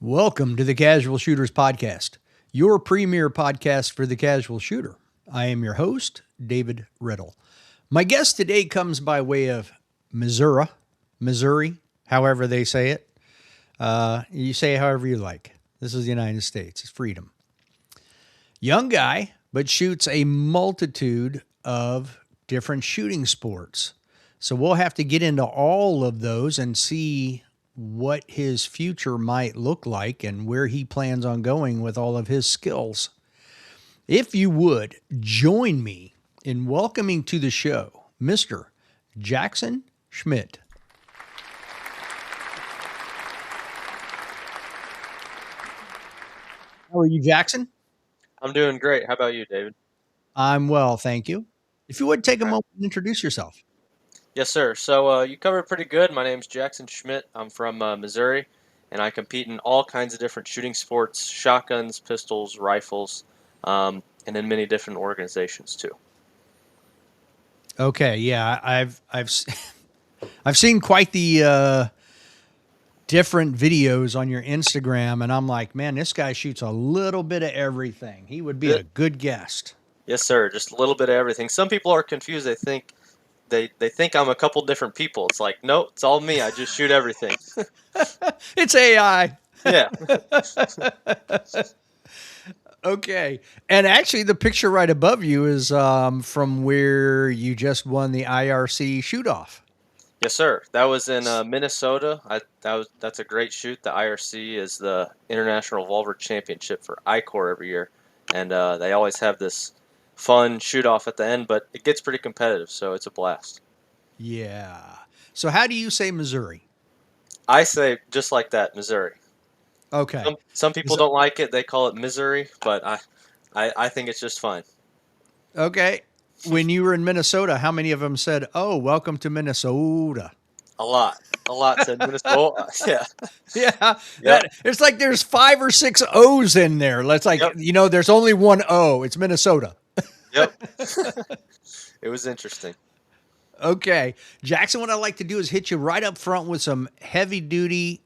Welcome to the Casual Shooters Podcast, your premier podcast for the casual shooter. I am your host, David Riddle. My guest today comes by way of Missouri, however they say it. You say it however you like. This is the United States. It's freedom. Young guy, but shoots a multitude of different shooting sports. So we'll have to get into all of those and see what his future might look like and where he plans on going with all of his skills. If you would join me in welcoming to the show, Mr. Jackson Schmidt. How are you, Jackson? I'm doing great. How about you, David? I'm well, thank you. If you would take a moment and introduce yourself. Yes, sir. So you covered pretty good. My name's Jackson Schmidt. I'm from Missouri, and I compete in all kinds of different shooting sports, shotguns, pistols, rifles, and in many different organizations too. Okay, yeah, I've seen quite the different videos on your Instagram, and I'm like, man, this guy shoots a little bit of everything. He would be a good guest. Yes, sir. Just a little bit of everything. Some people are confused. They think I'm a couple different people. It's like, no, it's all me. I just shoot everything. It's AI. Yeah. Okay. And actually, the picture right above you is from where you just won the IRC shootoff. Yes, sir. That was in Minnesota. That's a great shoot. The IRC is the International Revolver Championship for ICOR every year, and they always have this fun shoot off at the end. But it gets pretty competitive, so it's a blast. Yeah. So how do you say Missouri? I say just like that, Missouri. Okay. Some people don't like it; they call it Missouri, but I think it's just fine. Okay. When you were in Minnesota, how many of them said, "Oh, welcome to Minnesota"? A lot said Minnesota. Yeah. Yeah. Yep. It's like there's 5 or 6 O's in there. Let's like, Yep. there's only one O. It's Minnesota. Yep. It was interesting. Okay. Jackson, what I like to do is hit you right up front with some heavy duty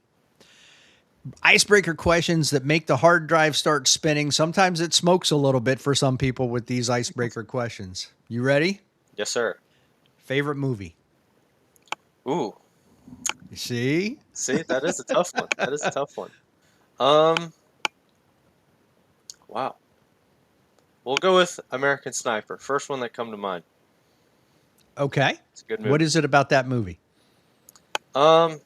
icebreaker questions that make the hard drive start spinning. Sometimes it smokes a little bit for some people with these icebreaker questions. You ready? Yes, sir. Favorite movie? Ooh. You see? See, that is a tough one. That is a tough one. Wow. We'll go with American Sniper. First one that come to mind. Okay. It's a good movie. What is it about that movie? I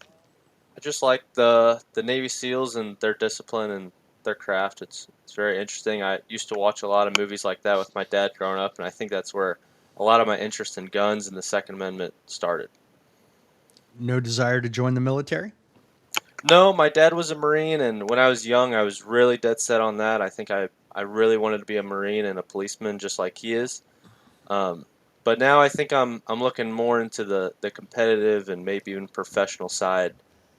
just like the Navy SEALs and their discipline and their craft. It's very interesting. I used to watch a lot of movies like that with my dad growing up, and I think that's where a lot of my interest in guns and the Second Amendment started. No desire to join the military? No, my dad was a Marine, and when I was young, I was really dead set on that. I think I really wanted to be a Marine and a policeman just like he is. But now I think I'm looking more into the competitive and maybe even professional side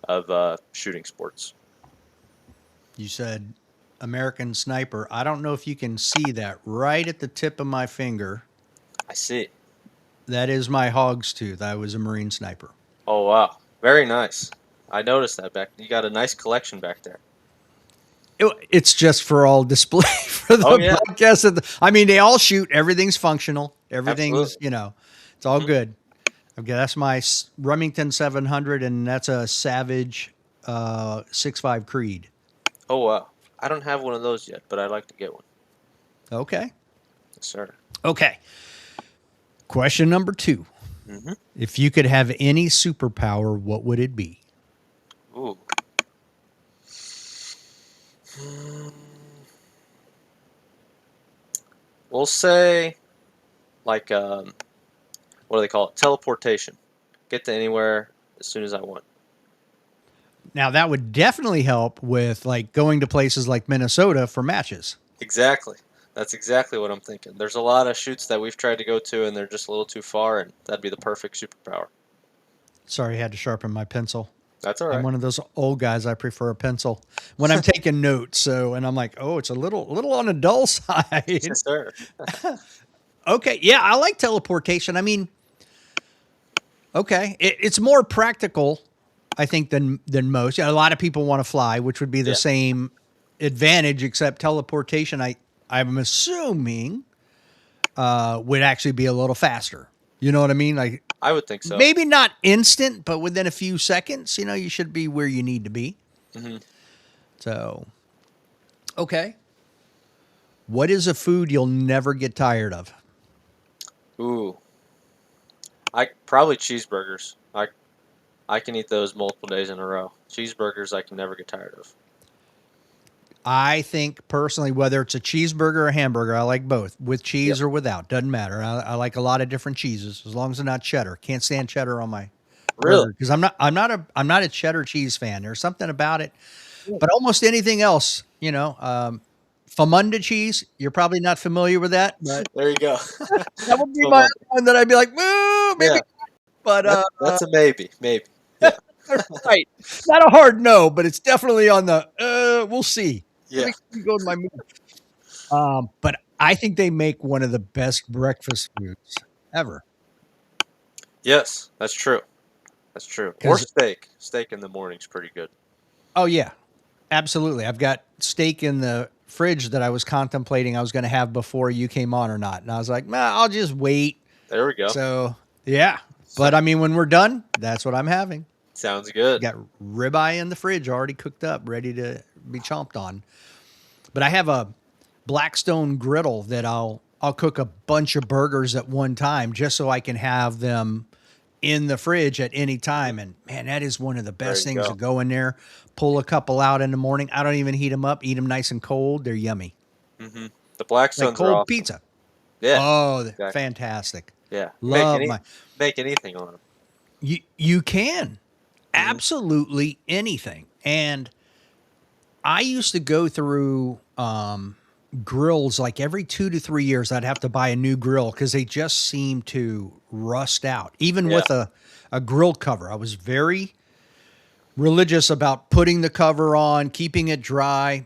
of shooting sports. You said American Sniper. I don't know if you can see that right at the tip of my finger. I see. That is my hog's tooth. I was a Marine sniper. Oh, wow. Very nice. I noticed that back. You got a nice collection back there. It's just for all display for the podcast. I mean, they all shoot. Everything's functional. Everything's, Absolutely. It's all good. Okay, that's my Remington 700, and that's a Savage 6.5 Creed. Oh, wow. I don't have one of those yet, but I'd like to get one. Okay. Yes, sir. Okay. Question number 2. Mm-hmm. If you could have any superpower, what would it be? Ooh. We'll say, like, what do they call it? Teleportation. Get to anywhere as soon as I want. Now, that would definitely help with, like, going to places like Minnesota for matches. Exactly. That's exactly what I'm thinking. There's a lot of shoots that we've tried to go to, and they're just a little too far, and that'd be the perfect superpower. Sorry, I had to sharpen my pencil. That's all right. I'm one of those old guys. I prefer a pencil when I'm taking notes. So, and I'm like, oh, it's a little on the dull side. Yes, sir. Okay. Yeah. I like teleportation. I mean, okay. It's more practical I think, than most. A lot of people want to fly, which would be the Yeah, same advantage, except teleportation. I'm assuming would actually be a little faster. You know what I mean? Like I would think so. maybe not instant, but within a few seconds, you should be where you need to be. Hmm. So, okay. What is a food you'll never get tired of? Ooh, I probably cheeseburgers. I can eat those multiple days in a row. Cheeseburgers I can never get tired of. I think personally, whether it's a cheeseburger or a hamburger, I like both, with Yep. cheese or without. Doesn't matter. I like a lot of different cheeses as long as they're not cheddar. Can't stand cheddar on my Really? burger because I'm not a cheddar cheese fan. There's something about it, but almost anything else, Famunda cheese. You're probably not familiar with that, but There you go. that would be So my other much. one that I'd be like, maybe, Yeah, but that's a maybe. Maybe. Yeah. right, not a hard no, but it's definitely on the we'll see. Let Yeah. me go to my movie. But I think they make one of the best breakfast foods ever. Yes, that's true. That's true. Or Because steak. Steak in the morning's pretty good. oh yeah, absolutely. I've got steak in the fridge that I was contemplating I was going to have before you came on or not, and I was like, nah, I'll just wait. There we go. So yeah, So, but I mean, when we're done, that's what I'm having. sounds good. Got ribeye in the fridge already cooked up, ready to be chomped on. But I have a Blackstone griddle that I'll cook a bunch of burgers at one time just so I can have them in the fridge at any time. And man, that is one of the There best you things to go. go in there, pull a couple out in the morning. I don't even heat them up, eat them nice and cold. They're yummy. Hmm. The Like Blackstones are cold awesome. pizza. Yeah, Oh, exactly. fantastic. Yeah, Love my make anything on them. you can Hmm. absolutely anything. And I used to go through grills like every 2 to 3 years. I'd have to buy a new grill because they just seem to rust out. Even Yeah. with a grill cover, I was very religious about putting the cover on, keeping it dry.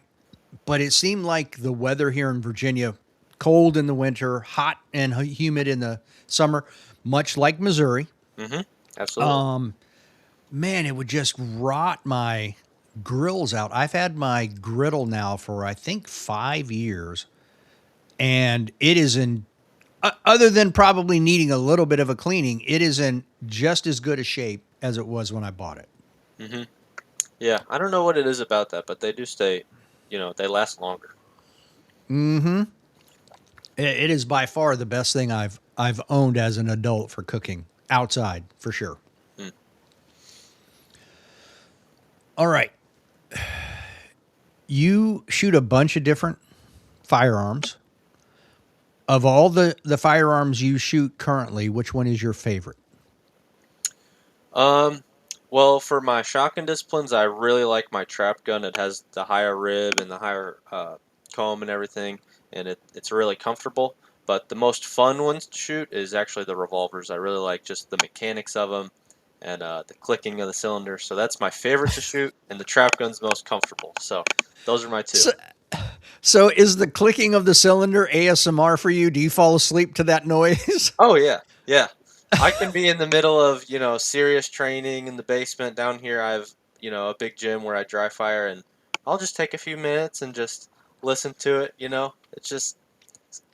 But it seemed like the weather here in Virginia, cold in the winter, hot and humid in the summer, much like Missouri. Hmm. Absolutely. Um, Man, it would just rot my grills out. I've had my griddle now for I think 5 years, and it is in other than probably needing a little bit of a cleaning, it is in just as good a shape as it was when I bought it. Hmm. Yeah, I don't know what it is about that, but they do stay. They last longer. Mm-hmm. It is by far the best thing I've owned as an adult for cooking outside for sure. Mm. All right, you shoot a bunch of different firearms. Of all the firearms you shoot currently, which one is your favorite? Um, well, for my shotgun disciplines, I really like my trap gun. It has the higher rib and the higher comb and everything, and it's really comfortable. But the most fun ones to shoot is actually the revolvers. I really like just the mechanics of them and the clicking of the cylinder. So that's my favorite to shoot, and the trap gun's the most comfortable. So those are my two. So, so is the clicking of the cylinder ASMR for you? Do you fall asleep to that noise? Oh yeah, yeah. I can be in the middle of serious training in the basement down here. I have a big gym where I dry fire, and I'll just take a few minutes and just listen to it. It's just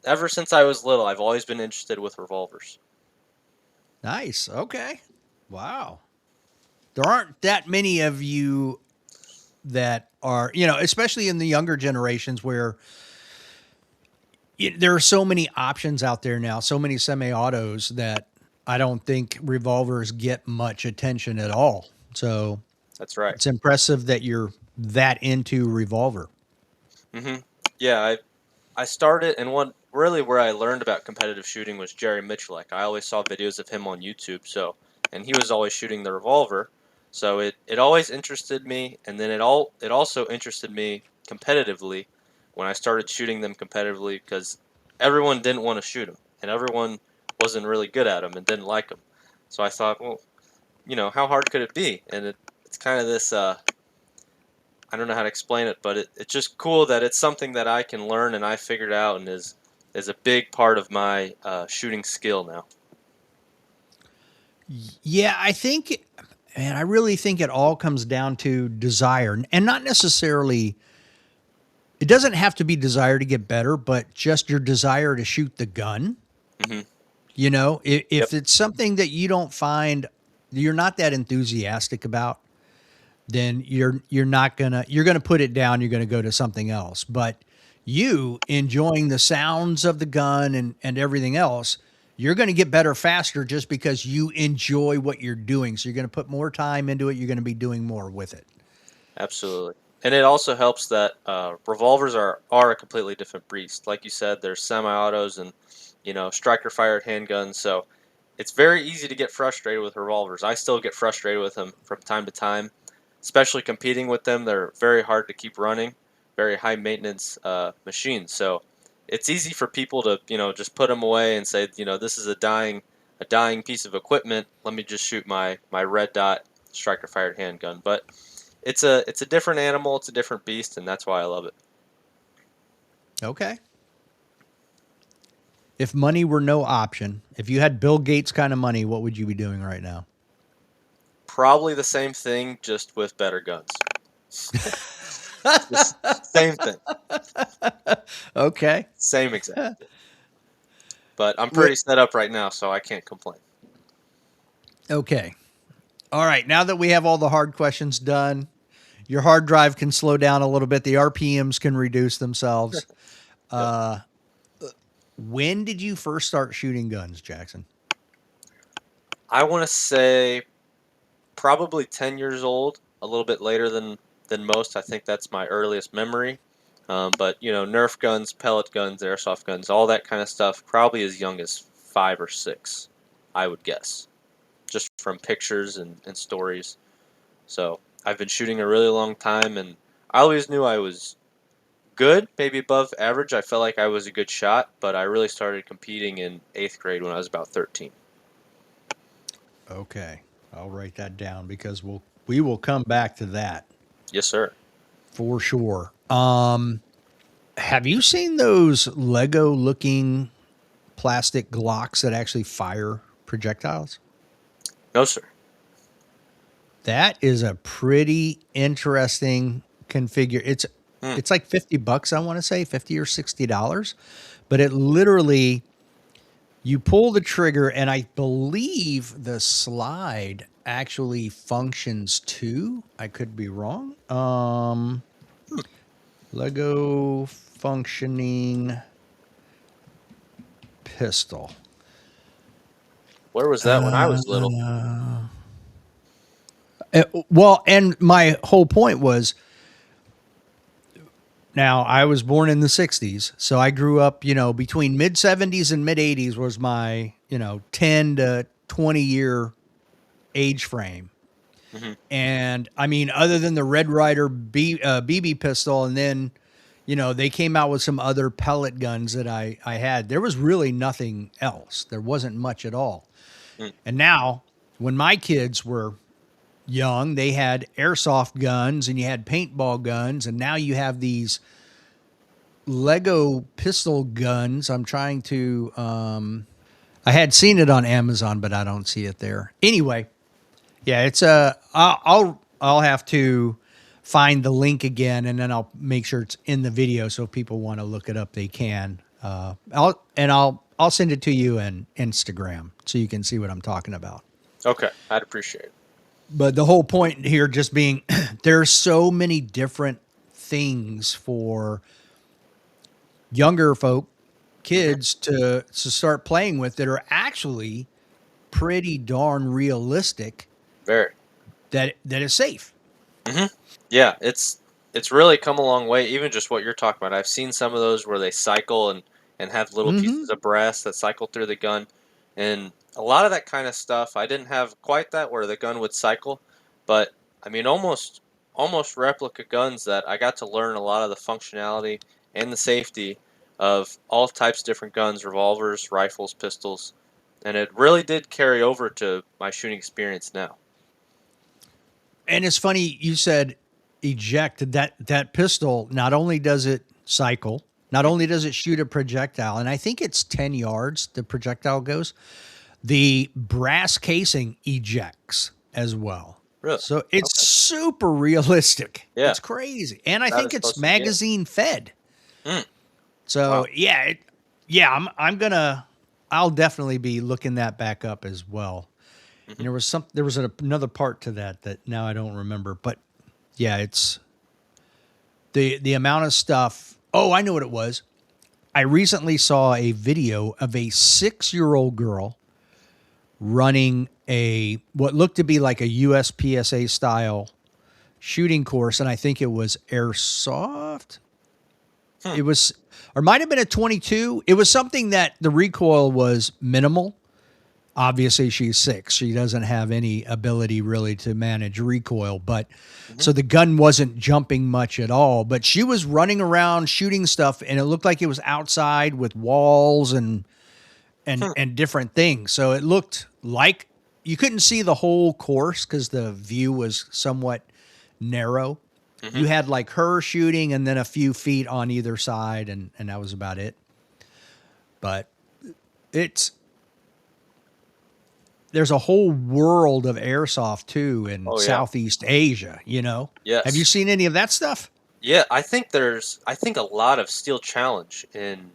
ever since I was little, I've always been interested with revolvers. Nice. Okay. Wow. There aren't that many of you that are, especially in the younger generations where there are so many options out there now, so many semi-autos that I don't think revolvers get much attention at all. So That's right. it's impressive that you're that into revolver. Hmm. Yeah, I started, and one really where I learned about competitive shooting was Jerry Mitchellek. I always saw videos of him on YouTube, and he was always shooting the revolver, so it always interested me, and then it also interested me competitively when I started shooting them competitively because everyone didn't want to shoot them, and everyone wasn't really good at them and didn't like them. So I thought, well, how hard could it be? And it's kind of this I don't know how to explain it, but it's just cool that it's something that I can learn and I figured out and is a big part of my shooting skill now. Yeah, I think. And I really think it all comes down to desire, and not necessarily, it doesn't have to be desire to get better, but just your desire to shoot the gun. Hmm. You know, Yep. if it's something that you don't find, you're not that enthusiastic about, then you're gonna put it down. You're gonna go to something else. But you enjoying the sounds of the gun and everything else, you're gonna get better faster just because you enjoy what you're doing. So you're gonna put more time into it. You're gonna be doing more with it. Absolutely. And it also helps that revolvers are a completely different beast. Like you said, there's semi-autos and striker-fired handguns. So it's very easy to get frustrated with revolvers. I still get frustrated with them from time to time, especially competing with them. They're very hard to keep running, very high maintenance machines. So it's easy for people to just put them away and say this is a dying piece of equipment. Let me just shoot my red dot striker-fired handgun. But it's a different animal. It's a different beast, and that's why I love it. Okay. If money were no option, if you had Bill Gates kind of money, what would you be doing right now? Probably the same thing, just with better guns. Just same thing, Okay. same exact thing. But I'm What? pretty set up right now, so I can't complain. Okay. All right. Now that we have all the hard questions done, your hard drive can slow down a little bit. The RPMs can reduce themselves. Yep. When did you first start shooting guns, Jackson? I want to say probably 10 years old, a little bit later than most. I think that's my earliest memory. But Nerf guns, pellet guns, airsoft guns, all that kind of stuff, probably as young as 5 or 6, I would guess, just from pictures and stories. So I've been shooting a really long time, and I always knew I was good, maybe above average. I felt like I was a good shot, but I really started competing in 8th grade when I was about 13. Okay. I'll write that down because we will come back to that Yes, sir. for sure. Have you seen those Lego looking plastic Glocks that actually fire projectiles? No, sir. That is a pretty interesting configure. Hmm. It's like $50, I want to say, 50 or $60. But it literally, you pull the trigger, and I believe the slide actually functions too. I could be wrong. Lego functioning pistol. Where was that when I was little? Well, and my whole point was, now I was born in the 60s, so I grew up, between mid 70s and mid 80s was my, 10 to 20 year age frame. Hmm. And I mean, other than the Red Ryder BB pistol, and then, they came out with some other pellet guns that I had, there was really nothing else. There wasn't much at all. Mm. And now, when my kids were young, they had airsoft guns and you had paintball guns, and now you have these Lego pistol guns. I'm trying to I had seen it on Amazon, but I don't see it there. Anyway, yeah, it's I'll have to find the link again, and then I'll make sure it's in the video, so if people want to look it up, they can. I'll send it to you in Instagram so you can see what I'm talking about. Okay, I'd appreciate it. But the whole point here just being there's so many different things for younger folk, kids to start playing with that are actually pretty darn realistic, Very. that is safe. Hmm. Yeah, it's really come a long way. Even just what you're talking about, I've seen some of those where they cycle and have little Mm-hmm. pieces of brass that cycle through the gun, and a lot of that kind of stuff. I didn't have quite that where the gun would cycle, but I mean almost replica guns that I got to learn a lot of the functionality and the safety of all types of different guns, revolvers, rifles, pistols, and it really did carry over to my shooting experience now. And it's funny you said eject. That pistol, not only does it cycle, not only does it shoot a projectile, and I think it's 10 yards the projectile goes, the brass casing ejects as well. Really? So it's Okay. super realistic. Yeah, It's crazy. And I that think is it's supposed to be. Yeah. magazine fed. Mm, So wow. I'll definitely be looking that back up as well. Hmm. And there was another part to that now I don't remember, but yeah, it's the amount of stuff. Oh, I know what it was. I recently saw a video of a 6-year-old girl running a what looked to be like a USPSA style shooting course, and I think it was airsoft. Hmm. It was, or might have been a 22. It was something that the recoil was minimal. Obviously, she's 6. She doesn't have any ability really to manage recoil, but Hmm. so the gun wasn't jumping much at all. But she was running around shooting stuff, and it looked like it was outside with walls Hmm. and different things. So it looked like you couldn't see the whole course because the view was somewhat narrow. Hmm. You had like her shooting and then a few feet on either side, and that was about it. But it's there's a whole world of airsoft too in Oh yeah. Southeast Asia, you know. Have you Yes. seen any of that stuff? Yeah, I think a lot of Steel Challenge in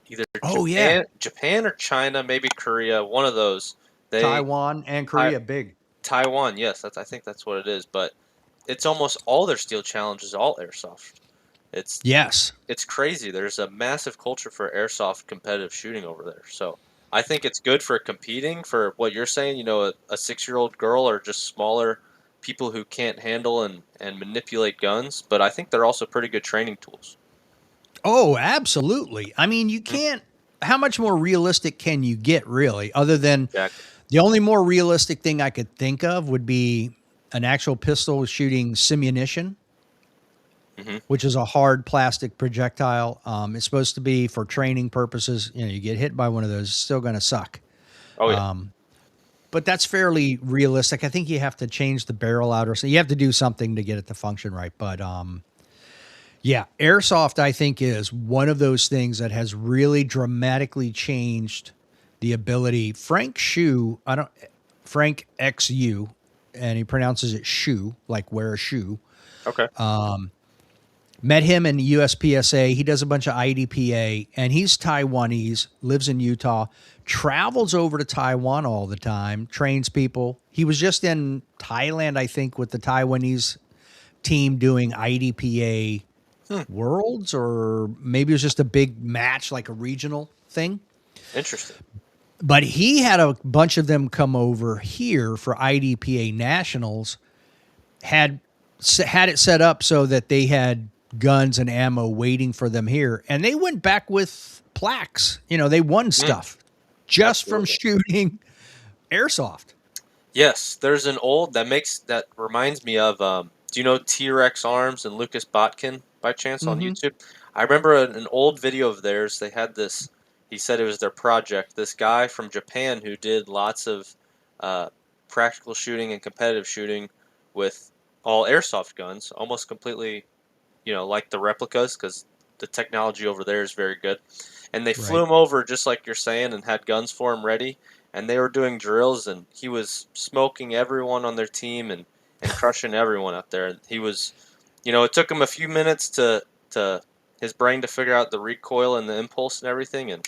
either Oh yeah. Japan or China, maybe Korea, one of those. They Taiwan and Tai- Korea big. Taiwan, yes, I think that's what it is. But it's almost all their Steel Challenge is all airsoft. It's Yes. it's crazy. There's a massive culture for airsoft competitive shooting over there. So I think it's good for competing for what you're saying. You know, a 6-year-old girl or just smaller people who can't handle and manipulate guns. But I think they're also pretty good training tools. Oh, absolutely. I mean, you Mm, can't how much more realistic can you get really other than exactly. the only more realistic thing I could think of would be an actual pistol shooting simunition, Hmm. which is a hard plastic projectile. It's supposed to be for training purposes. You know, you get hit by one of those, it's still going to suck. Oh yeah. But that's fairly realistic. I think you have to change the barrel out or so. You have to do something to get it to function right. But yeah, airsoft I think is one of those things that has really dramatically changed the ability. Frank XU, and he pronounces it shoe, like wear a shoe. Okay. Met him in USPSA. He does a bunch of IDPA, and he's Taiwanese, lives in Utah, travels over to Taiwan all the time, trains people. He was just in Thailand, I think, with the Taiwanese team doing IDPA Hmm. Worlds, or maybe it was just a big match, like a regional thing. Interesting. But he had a bunch of them come over here for IDPA Nationals, had had it set up so that they had guns and ammo waiting for them here, and they went back with plaques. You know, they won Mm, stuff just from absolutely. shooting airsoft. Yes, there's an old that reminds me of. Do you know T Rex Arms and Lucas Botkin by chance on Mm-hmm. YouTube? I remember an old video of theirs. They had this. He said it was their project. This guy from Japan who did lots of uh, practical shooting and competitive shooting with all airsoft guns, almost completely, like the replicas, because the technology over there is very good. And they flew Right. him over just like you're saying, and had guns for him ready. And they were doing drills, and he was smoking everyone on their team and crushing everyone up there. And he was, it took him a few minutes to his brain to figure out the recoil and the impulse and everything, and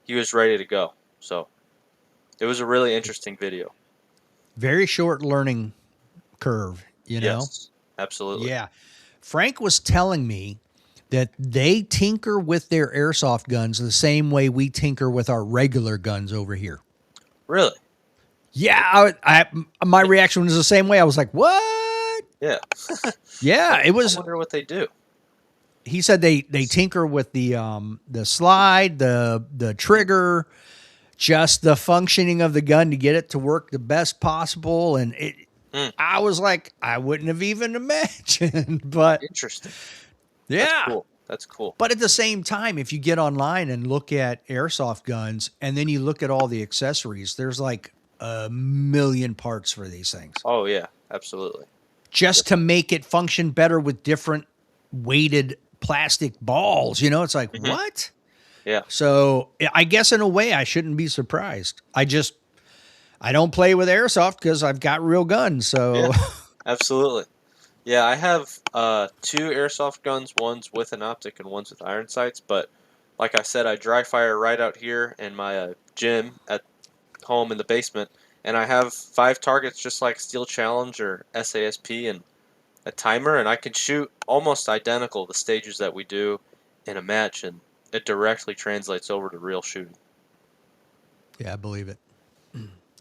he was ready to go. So it was a really interesting video. Very short learning curve, you know? Yes, absolutely. Yeah. Frank was telling me that they tinker with their airsoft guns the same way we tinker with our regular guns over here. Really? Yeah, my reaction was the same way. I was like, "What?" Yeah. Yeah, it I was. wonder what they do. He said they tinker with the slide, the trigger, just the functioning of the gun to get it to work the best possible. And Hmm. I was like, I wouldn't have even imagined, but Interesting. That's yeah. cool. That's cool. But at the same time, if you get online and look at airsoft guns and then you look at all the accessories, there's like a million parts for these things Oh yeah, absolutely. Yep. just to make it function better with different weighted plastic balls. You know, it's like, Hmm. what? Yeah. So I guess in a way, I shouldn't be surprised. I don't play with airsoft because I've got real guns. Yeah. So Absolutely. Yeah, I have two airsoft guns. One's with an optic and one's with iron sights. But like I said, I dry fire right out here in my gym at home in the basement, and I have 5 targets just like Steel Challenge or SASP and a timer, and I can shoot almost identical the stages that we do in a match, and it directly translates over to real shooting. Yeah, I believe it.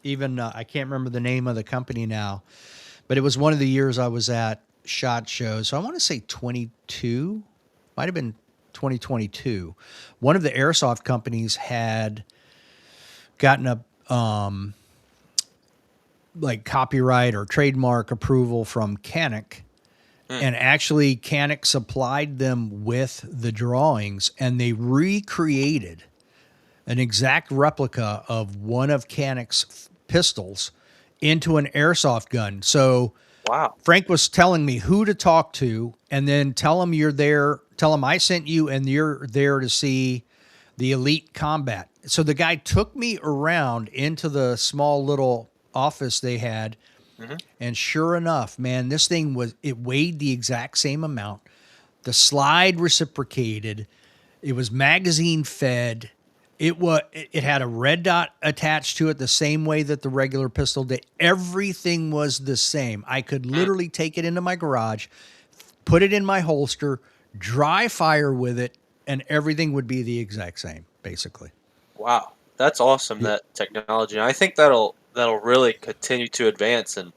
Even I can't remember the name of the company now, but it was one of the years I was at SHOT Show. So I want to say 22, might have been 2022. One of the airsoft companies had gotten a like copyright or trademark approval from Canik, Hmm. and actually Canik supplied them with the drawings, and they recreated an exact replica of one of Canik's pistols into an airsoft gun. So Wow. Frank was telling me who to talk to, and then tell him you're there. Tell him I sent you, and you're there to see the elite combat. So the guy took me around into the small little office they had, Hmm. and sure enough, man, this thing was, it weighed the exact same amount. The slide reciprocated. It was magazine fed. It had a red dot attached to it the same way that the regular pistol did. Everything was the same. I could literally take it into my garage, put it in my holster, dry fire with it, and everything would be the exact same, basically. Wow. That's awesome, Yeah. that technology. And I think that'll really continue to advance, and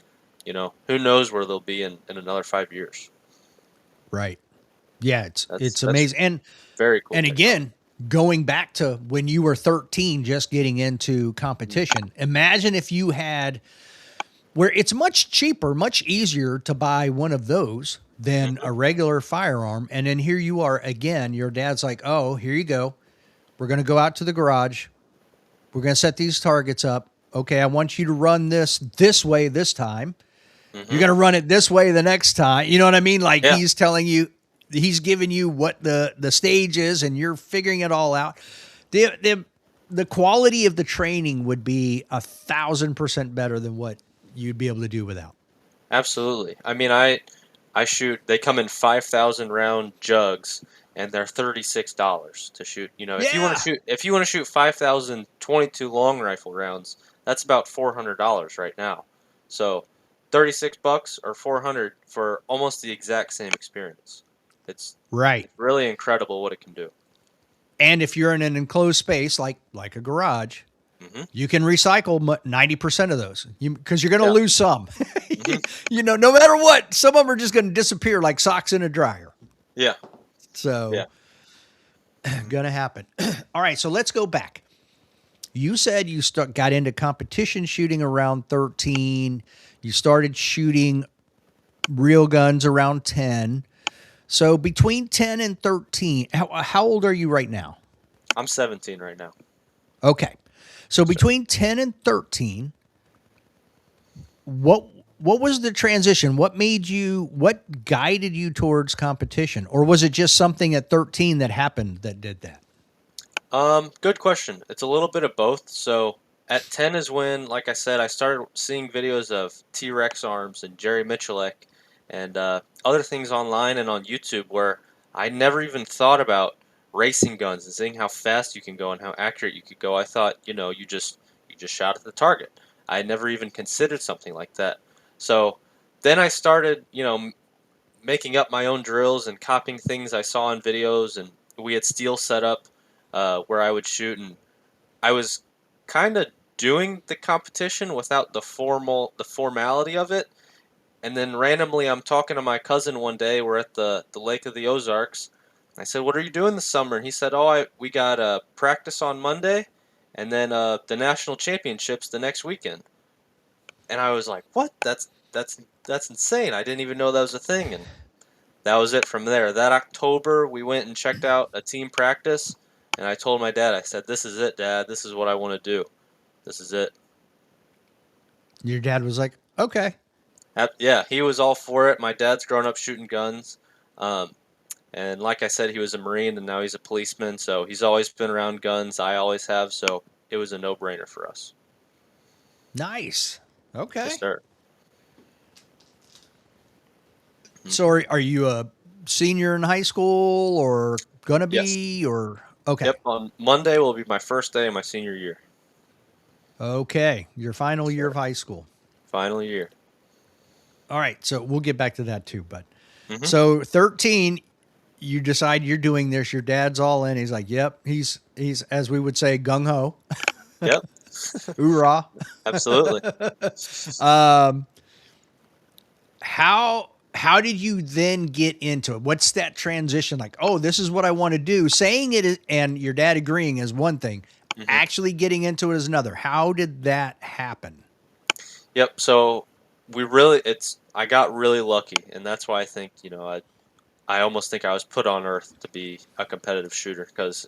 who knows where they'll be in another 5 years. Right. Yeah, That's it's that's amazing. And very cool technology. again, going back to when you were 13 just getting into competition, imagine if you had, where it's much cheaper, much easier to buy one of those than Hmm. a regular firearm. And then here you are again, your dad's like, "Oh, here you go. We're going to go out to the garage. We're going to set these targets up. Okay, I want you to run this way this time. You're Hmm. going to run it this way the next time." You know what I mean? Like Yeah. he's telling you, he's giving you what the stage is, and you're figuring it all out. The quality of the training would be 1,000% better than what you'd be able to do without. Absolutely. I mean, I shoot. They come in 5,000 round jugs, and they're $36 to shoot. Yeah. If you want to shoot 5,022 long rifle rounds, that's about $400 right now. So, $36 or 400 for almost the exact same experience. It's Right. it's really incredible what it can do. And if you're in an enclosed space like a garage, Hmm. you can recycle 90% of those, because you're going to Yeah. lose some. Hmm. No matter what, some of them are just going to disappear like socks in a dryer. Yeah. So, Yeah. going to happen. All right, so let's go back. You said you got into competition shooting around 13. You started shooting real guns around 10. So between 10 and 13, how old are you right now? I'm 17 right now. Okay. So Yes, sir. between 10 and 13, what what was the transition? What guided you towards competition? Or was it just something at 13 that happened that did that? Good question. It's a little bit of both. So at 10 is when, like I said, I started seeing videos of T-Rex arms and Jerry Michalek and other things online and on YouTube where I never even thought about racing guns and seeing how fast you can go and how accurate you could go. I thought, you just shot at the target. I had never even considered something like that. So then I started, making up my own drills and copying things I saw in videos, and we had steel set up where I would shoot, and I was kind of doing the competition without the formality of it. And then randomly, I'm talking to my cousin one day. We're at the Lake of the Ozarks. I said, "What are you doing this summer?" And he said, "Oh, we got practice on Monday, and then the national championships the next weekend." And I was like, "What? That's insane! I didn't even know that was a thing." And that was it from there. That October, we went and checked out a team practice, and I told my dad, I said, "This is it, Dad. This is what I want to do. This is it." Your dad was like, "Okay." Yeah, he was all for it. My dad's grown up shooting guns, um, and like I said, he was a Marine, and now he's a policeman. So he's always been around guns. I always have. So it was a no-brainer for us. Nice. Yes, Okay. sir. So are you a senior in high school or gonna Yes. be or okay. Yep. On Monday will be my first day of my senior year. Okay. Your final year So of high school. final year. All right. So we'll get back to that too. But Hmm. so 13, you decide you're doing this. Your dad's all in. He's like, yep, he's as we would say, gung ho. Yep. Hoorah. Absolutely. How did you then get into it? What's that transition like? Oh, this is what I want to do. Saying it and your dad agreeing is one thing. Hmm. Actually getting into it is another. How did that happen? Yep. So I got really lucky, and that's why I think I almost think I was put on earth to be a competitive shooter because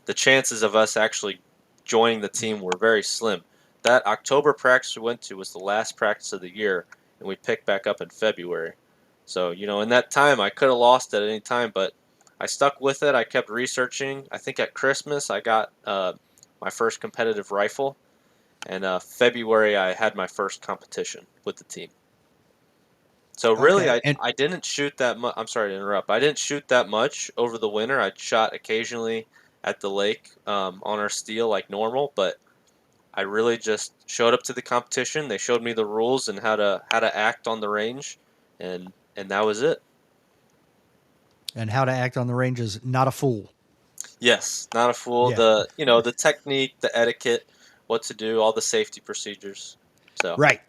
the chances of us actually joining the team were very slim. That October practice we went to was the last practice of the year, and we picked back up in February. So, in that time, I could have lost at any time, but I stuck with it. I kept researching. I think at Christmas, I got my first competitive rifle, and February, I had my first competition with the team. So really, Okay. I, And I didn't shoot that much. I'm sorry to interrupt. I didn't shoot that much over the winter. I shot occasionally at the lake on our steel like normal, but I really just showed up to the competition. They showed me the rules and how to act on the range, and that was it. how to act on the range is not a fool. Yes, not a fool. Yeah. The technique, the etiquette, what to do, all the safety procedures. So Right.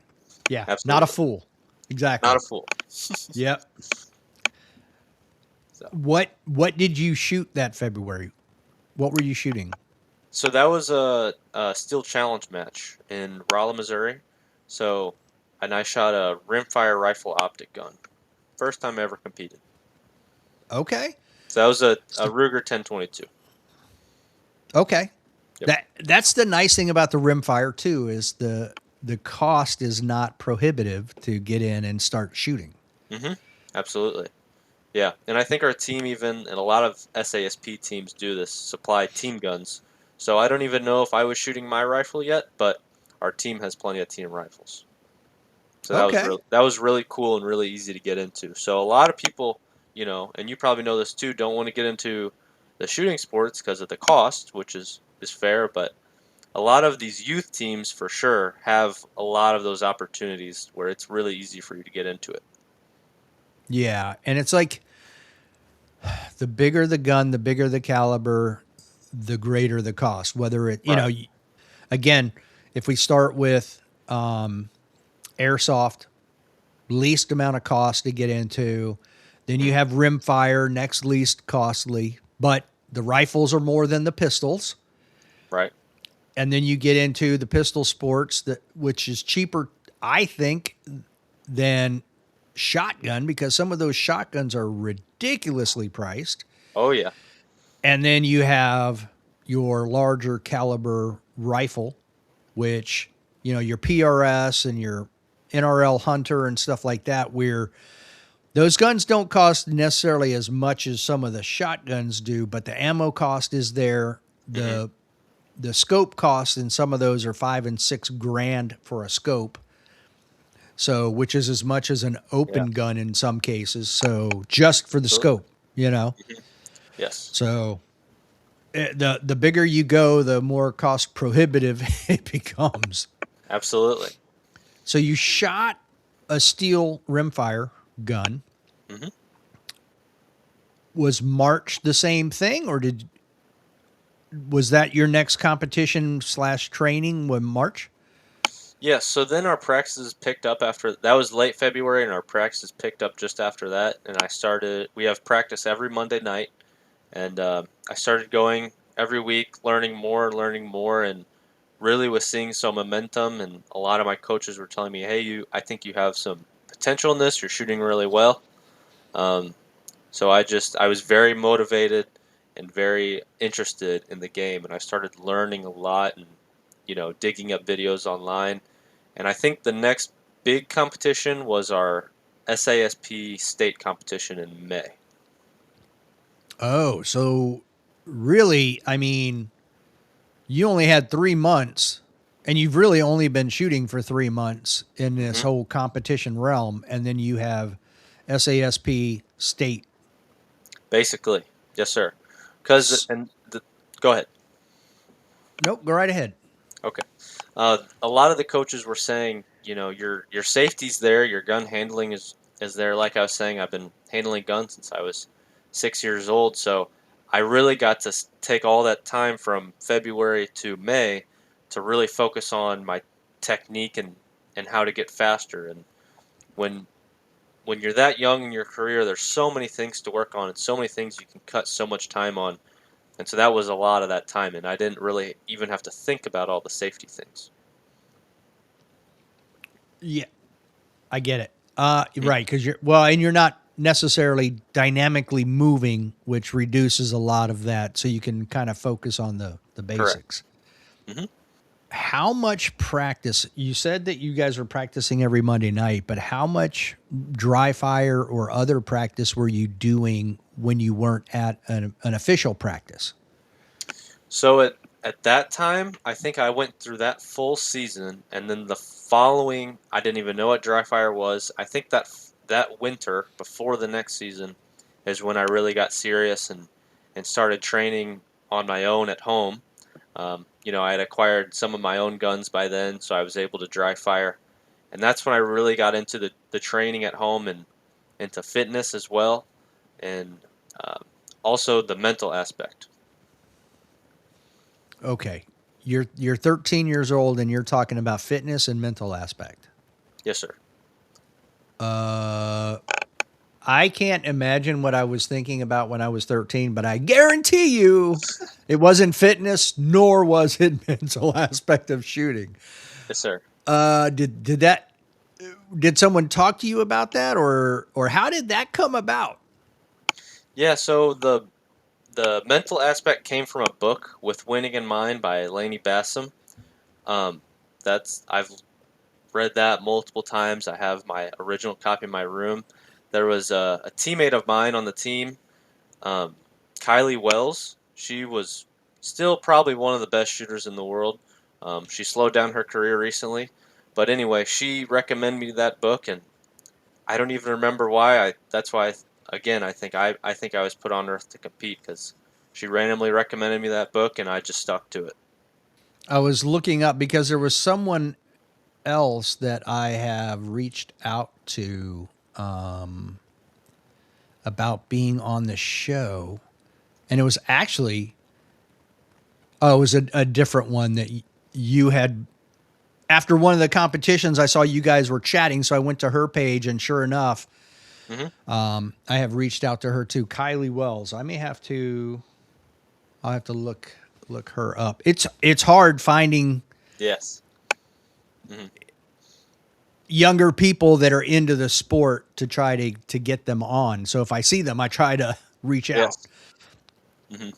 Yeah. Not a absolutely, fool. not Exactly. a fool. Yep. So. What did you shoot that February? What were you shooting? So that was a steel challenge match in Rolla, Missouri. So, and I shot a rimfire rifle optic gun. First time I ever competed. Okay. So that was a Ruger 1022. Okay. Yep. That's the nice thing about the rimfire too is the cost is not prohibitive to get in and start shooting. Mm-hmm. Absolutely. Yeah. And I think our team even, and a lot of SASP teams do this, supply team guns. So I don't even know if I was shooting my rifle yet, but our team has plenty of team rifles. So Okay. that was really cool and really easy to get into. So a lot of people, and you probably know this too, don't want to get into the shooting sports because of the cost, which is fair. But a lot of these youth teams, for sure, have a lot of those opportunities where it's really easy for you to get into it. Yeah, and it's like the bigger the gun, the bigger the caliber, the greater the cost. Whether Right. again, if we start with airsoft, least amount of cost to get into, then you Mm-hmm. have rimfire, next least costly, but the rifles are more than the pistols. Right. And then you get into the pistol sports which is cheaper, I think, than shotgun because some of those shotguns are ridiculously priced. Oh yeah. And then you have your larger caliber rifle, which, your PRS and your NRL Hunter and stuff like that, where those guns don't cost necessarily as much as some of the shotguns do, but the ammo cost is there. Mm-hmm. The scope costs in some of those are $5 and $6 grand for a scope. So, which is as much as an Yeah. open gun in some cases. So, just for the Absolutely. scope. Hmm. Yes. So, the bigger you go, the more cost prohibitive it becomes. Absolutely. So, you shot a steel rimfire gun. Hmm. Was March the same thing, or was that your next competition / training when March? Yes. So then our practices picked up after that was late February, and our practices picked up just after that. And I started. We have practice every Monday night, and I started going every week, learning more, and really was seeing some momentum. And a lot of my coaches were telling me, "Hey, I think you have some potential in this. You're shooting really well." Um, so I was very motivated and very interested in the game, and I started learning a lot and digging up videos online. And I think the next big competition was our SASP state competition in May. Oh, so really, I mean, you only had 3 months, and you've really only been shooting for 3 months in this Hmm. whole competition realm, and then you have SASP state. Basically, yes, sir. S- Go ahead. Nope, go right ahead. Okay. A lot of the coaches were saying, your safety's there, your gun handling is there. Like I was saying, I've been handling guns since I was 6 years old, so I really got to take all that time from February to May to really focus on my technique and how to get faster. And when when you're that young in your career, there's so many things to work on and so many things you can cut so much time on. And so that was a lot of that time, and I didn't really even have to think about all the safety things. Yeah, I get it. Mhm. Right, because and you're not necessarily dynamically moving, which reduces a lot of that, so you can kind of focus on the Correct. basics. Hmm. How much practice? You said that you guys were practicing every Monday night, but how much dry fire or other practice were you doing when you weren't at an official practice? So at that time, I think I went through that full season, and then the following, I didn't even know what dry fire was. I think that winter before the next season is when I really got serious and started training on my own at home. I had acquired some of my own guns by then, so I was able to dry fire, and that's when I really got into the training at home and into fitness as well, and um, also the mental aspect. Okay, you're 13 years old and you're talking about fitness and mental aspect. Yes, sir. Uh, I can't imagine what I was thinking about when I was 13, but I guarantee you it wasn't fitness nor was it mental aspect of shooting. Yes, sir. Did someone talk to you about that or how did that come about? Yeah, so the mental aspect came from a book, With Winning in Mind by Laney Bassam. Um, I've read that multiple times. I have my original copy in my room. There was a teammate of mine on the team, um, Kylie Wells. She was still probably one of the best shooters in the world. She slowed down her career recently, but anyway, she recommended me that book, and I don't even remember why. That's why again I think I was put on earth to compete because she randomly recommended me that book and I just stuck to it. I was looking up because there was someone else that I have reached out to about being on the show, and it was actually it was a different one that you had after one of the competitions. I saw you guys were chatting, so I went to her page, and sure enough, Hmm. I have reached out to her too, Kylie Wells. I'll have to look her up. It's hard finding Yes. Hmm. younger people that are into the sport to try to get them on. So if I see them, I try to reach out. Yes. Hmm.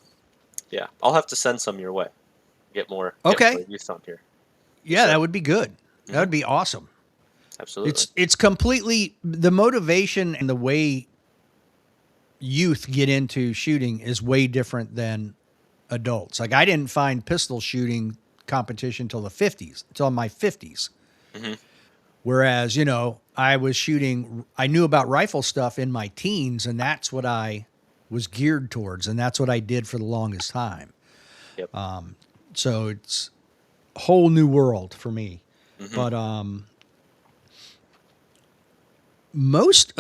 Yeah. I'll have to send some your way. Get more Okay. youth on here. Yes, Yeah, sir. that would be good. That Hmm. would be awesome. Absolutely. It's completely the motivation and the way youth get into shooting is way different than adults. Like I didn't find pistol shooting competition till the 50s, till my 50s. Hmm. Whereas, I knew about rifle stuff in my teens, and that's what I was geared towards, and that's what I did for the longest time. Yep. So it's a whole new world for me. Hmm. But most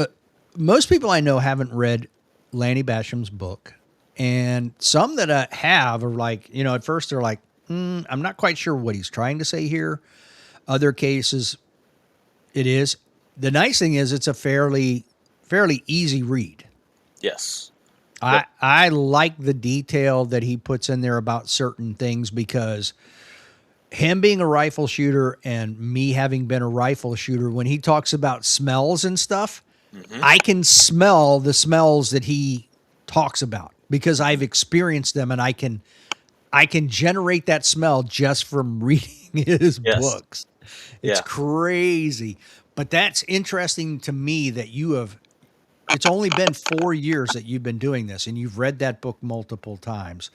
most people I know haven't read Lanny Basham's book, and some that have are like, at first they're like, I'm not quite sure what he's trying to say here. Other cases, it is. The nice thing is it's a fairly easy read. Yes. Yep. I like the detail that he puts in there about certain things because him being a rifle shooter and me having been a rifle shooter, when he talks about smells and stuff, Hmm. I can smell the smells that he talks about because Hmm. I've experienced them and I can generate that smell just from reading his Yes. books. It's Yeah. crazy. But that's interesting to me that it's only been 4 years that you've been doing this and you've read that book multiple times.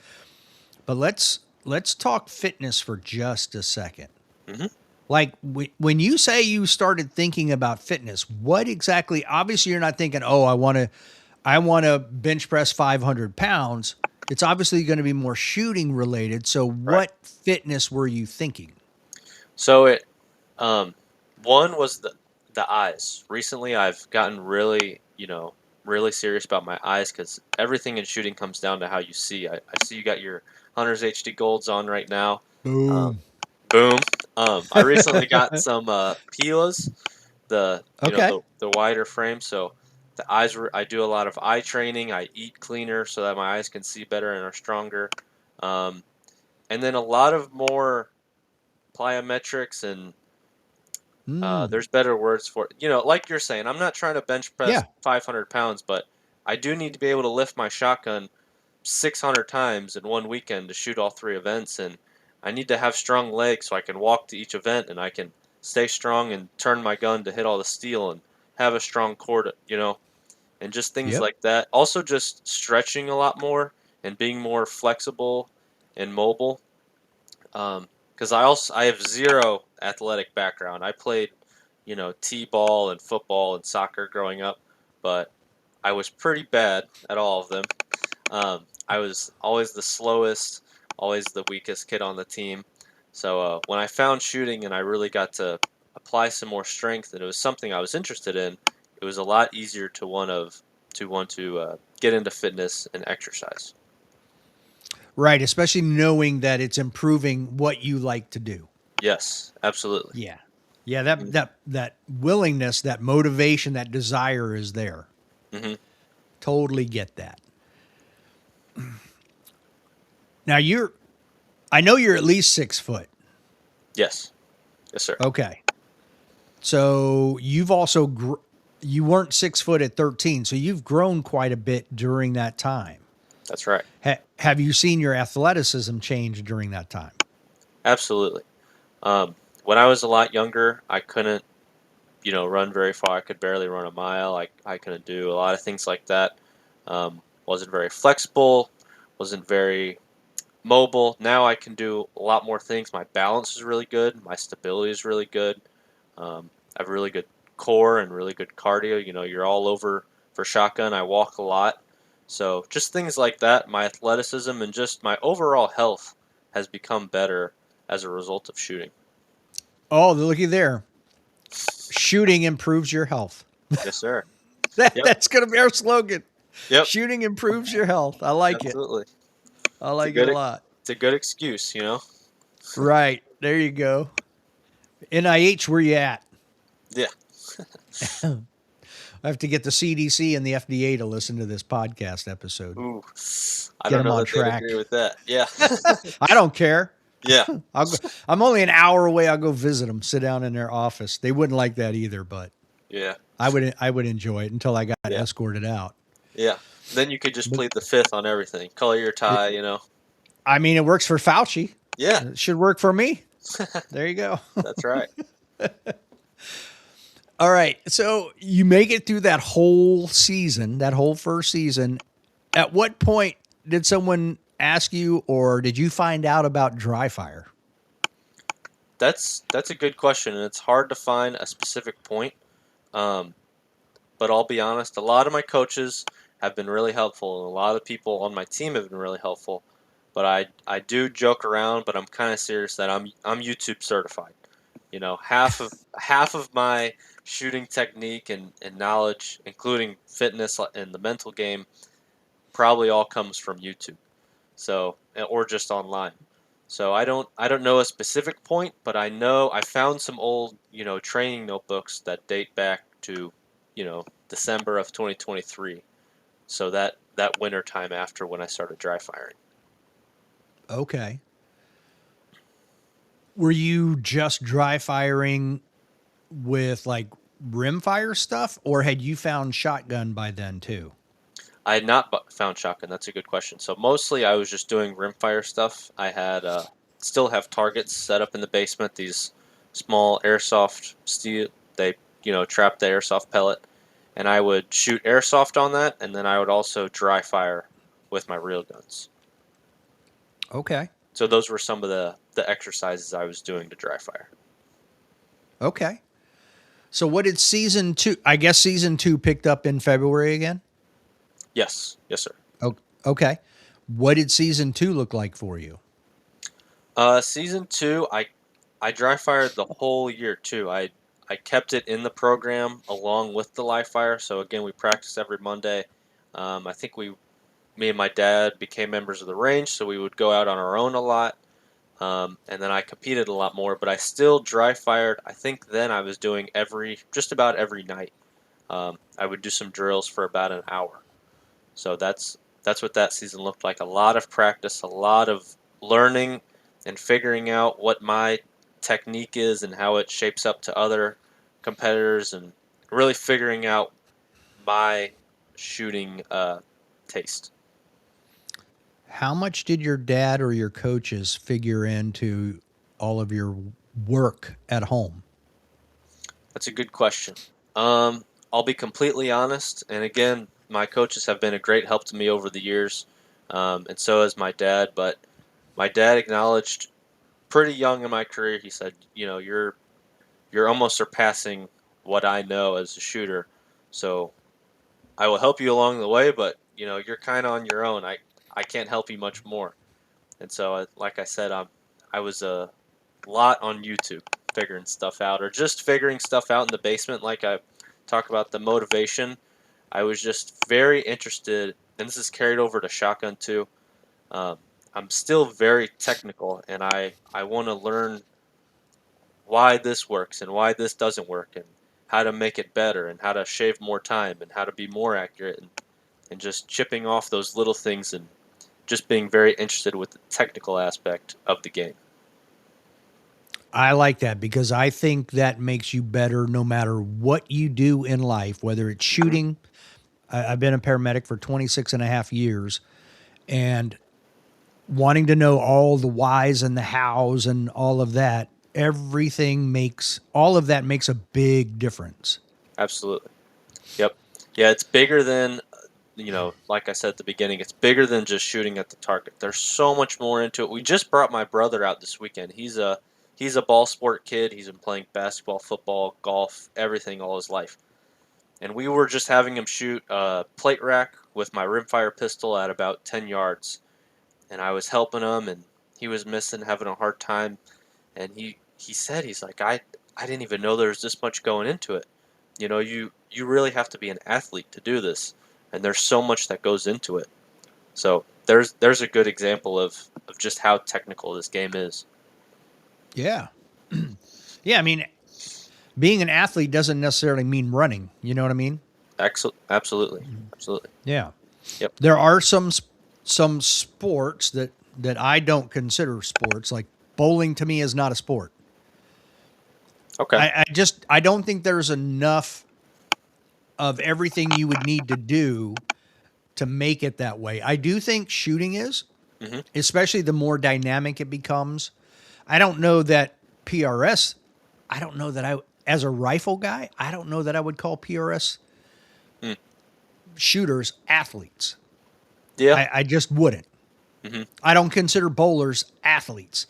But let's talk fitness for just a second. Hmm. Like when you say you started thinking about fitness, what exactly? Obviously, you're not thinking, "Oh, I want to bench press 500 pounds." It's obviously going to be more shooting related. So, Right. what fitness were you thinking? So it um, one was the eyes. Recently, I've gotten really, really serious about my eyes because everything in shooting comes down to how you see. I see you got your Hunter's HD Golds on right now. Um, Boom. boom. I recently got some Pilas, Okay. the wider frame. So the eyes were. I do a lot of eye training. I eat cleaner so that my eyes can see better and are stronger. Um, and then a lot of more plyometrics and Mm. there's better words for it. Like you're saying, I'm not trying to bench press Yeah. 500 pounds, but I do need to be able to lift my shotgun 600 times in one weekend to shoot all three events, and I need to have strong legs so I can walk to each event and I can stay strong and turn my gun to hit all the steel and have a strong core and just things Yep. like that. Also, just stretching a lot more and being more flexible and mobile. Because I have zero athletic background. I played, t-ball and football and soccer growing up, but I was pretty bad at all of them. I was always the slowest, always the weakest kid on the team. So when I found shooting and I really got to apply some more strength, and it was something I was interested in, it was a lot easier to want to get into fitness and exercise. Right. Especially knowing that it's improving what you like to do. Yes, absolutely. Yeah. Yeah. That willingness, that motivation, that desire is there. Mm-hmm. Totally get that. Now I know you're at least 6 foot. Yes, yes, sir. Okay. So you weren't 6 foot at 13. So you've grown quite a bit during that time. That's right. Have you seen your athleticism change during that time? Absolutely. When I was a lot younger, I couldn't, run very far. I could barely run a mile. I couldn't do a lot of things like that. Wasn't very flexible. Wasn't very mobile. Now I can do a lot more things. My balance is really good. My stability is really good. I have really good core and really good cardio. You're all over for shotgun. I walk a lot. So just things like that. My athleticism and just my overall health has become better as a result of shooting. Oh, looky there. Shooting improves your health. Yes, sir. Yep. That's going to be our slogan. Yep. Shooting improves your health. I like it. Absolutely. I It's a like it a good lot. it's a good excuse. Right. There you go. NIH, where you at? Yeah. I have to get the CDC and the FDA to listen to this podcast episode. Ooh. I Get don't them know on that they'd agree track. with that. Yeah. I don't care. Yeah. I'm only an hour away. I'll go visit them, sit down in their office. They wouldn't like that either, but Yeah. I would enjoy it until I got Yeah. escorted out. Yeah. Then you could just But plead the fifth on everything. Color your tie. I mean, it works for Fauci. Yeah. It should work for me. There you go. That's right. All right. So you make it through that whole season, that whole first season. At what point did someone ask you, or did you find out about dry fire? That's a good question, and it's hard to find a specific point. Um, but I'll be honest, a lot of my coaches have been really helpful, and a lot of people on my team have been really helpful. But I do joke around, but I'm kind of serious that I'm YouTube certified. Half of my shooting technique and knowledge, including fitness and the mental game, probably all comes from YouTube. So or just online. So I don't know a specific point, but I know I found some old training notebooks that date back to December of 2023. So that winter time after when I started dry firing. Okay. Were you just dry firing with like rimfire stuff, or had you found shotgun by then too? I had not found shotgun. That's a good question. So mostly I was just doing rimfire stuff. I had still have targets set up in the basement. These small airsoft steel. They trap the airsoft pellet, and I would shoot airsoft on that, and then I would also dry fire with my real guns. Okay. So those were some of the exercises I was doing to dry fire. Okay. So what did season two? I guess season two picked up in February again. Yes, yes, sir. Oh, okay. What did season two look like for you? Season two, I dry fired the whole year too. I kept it in the program along with the live fire. So again, we practice every Monday. I think me and my dad became members of the range, so we would go out on our own a lot. And then I competed a lot more, but I still dry fired. I think then I was doing just about every night. I would do some drills for about an hour. So that's what that season looked like. A lot of practice, a lot of learning and figuring out what my technique is and how it shapes up to other competitors, and really figuring out my shooting taste. How much did your dad or your coaches figure into all of your work at home? That's a good question. I'll be completely honest, and again, my coaches have been a great help to me over the years, and so has my dad. But my dad acknowledged pretty young in my career. He said, you're almost surpassing what I know as a shooter. So I will help you along the way, but you're kind of on your own. I can't help you much more. And so, like I said, I was a lot on YouTube figuring stuff out, or just figuring stuff out in the basement. Like I talk about the motivation, I was just very interested, and this is carried over to shotgun too. Um, I'm still very technical, and I want to learn why this works and why this doesn't work, and how to make it better, and how to shave more time, and how to be more accurate, and just chipping off those little things, and just being very interested with the technical aspect of the game. I like that because I think that makes you better no matter what you do in life, whether it's Mhm. shooting. I've been a paramedic for 26 and a half years, and wanting to know all the whys and the hows and all of that, all of that makes a big difference. Absolutely. Yep. Yeah, it's bigger than, like I said at the beginning, it's bigger than just shooting at the target. There's so much more into it. We just brought my brother out this weekend. He's a ball sport kid. He's been playing basketball, football, golf, everything all his life. And we were just having him shoot a plate rack with my rimfire pistol at about 10 yards. And I was helping him, and he was missing, having a hard time. And he said, he's like, I didn't even know there was this much going into it. You really have to be an athlete to do this, and there's so much that goes into it. So there's a good example of just how technical this game is. Yeah. Yeah. I mean, being an athlete doesn't necessarily mean running. You know what I mean? Absolutely, absolutely. Yeah. Yep. There are some sports that I don't consider sports. Like bowling to me is not a sport. Okay. I don't think there's enough of everything you would need to do to make it that way. I do think shooting is, Hmm. especially the more dynamic it becomes. I don't know that PRS, I don't know that as a rifle guy, I don't know that I would call PRS Mm. shooters athletes. Yeah. I just wouldn't. Hmm. I don't consider bowlers athletes.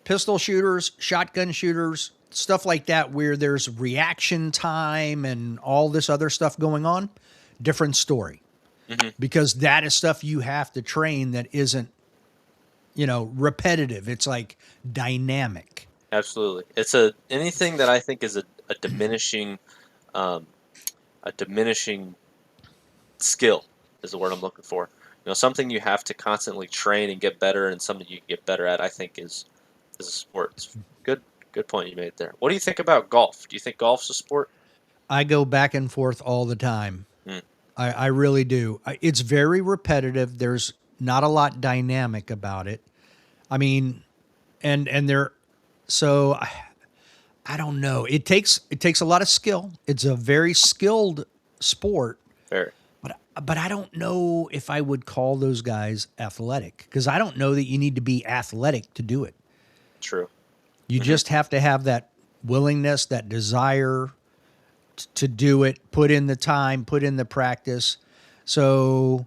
Pistol shooters, shotgun shooters, stuff like that, where there's reaction time and all this other stuff going on, different story. Hmm. Because that is stuff you have to train that isn't, repetitive. It's like dynamic. Absolutely. It's a anything that I think is a diminishing um, a diminishing skill is the word I'm looking for. Something you have to constantly train and get better, and something you get better at. I think is a sport. It's good point you made there. What do you think about golf? Do you think golf's a sport? I go back and forth all the time. Mm. I really do. It's very repetitive. There's not a lot dynamic about it. I mean, and there, so I don't know. It takes a lot of skill. It's a very skilled sport, Very but I don't know if I would call those guys athletic because I don't know that you need to be athletic to do it. true. You Hmm. just have to have that willingness, that desire to do it, put in the time, put in the practice. So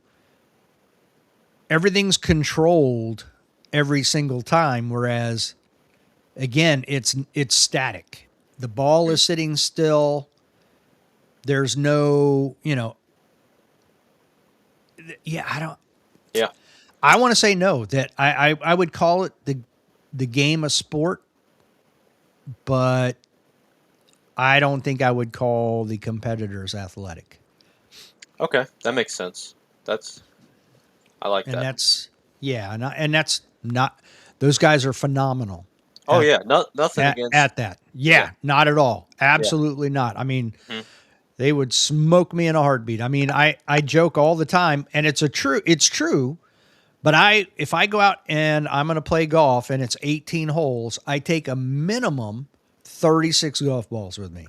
everything's controlled every single time. Whereas again, it's static. The ball is sitting still. There's no, yeah, I don't. Yeah. I want to say no. That I would call it the game a sport, but I don't think I would call the competitors athletic. Okay, that makes sense. That's I like And that. that's yeah, and that's not. Those guys are phenomenal Oh at yeah, no, nothing against. that. Yeah. Yeah, not at all. Yeah. Absolutely not. I mean, Mhm. they would smoke me in a heartbeat. I mean, I joke all the time, and it's true. But if I go out and I'm going to play golf and it's 18 holes, I take a minimum 36 golf balls with me.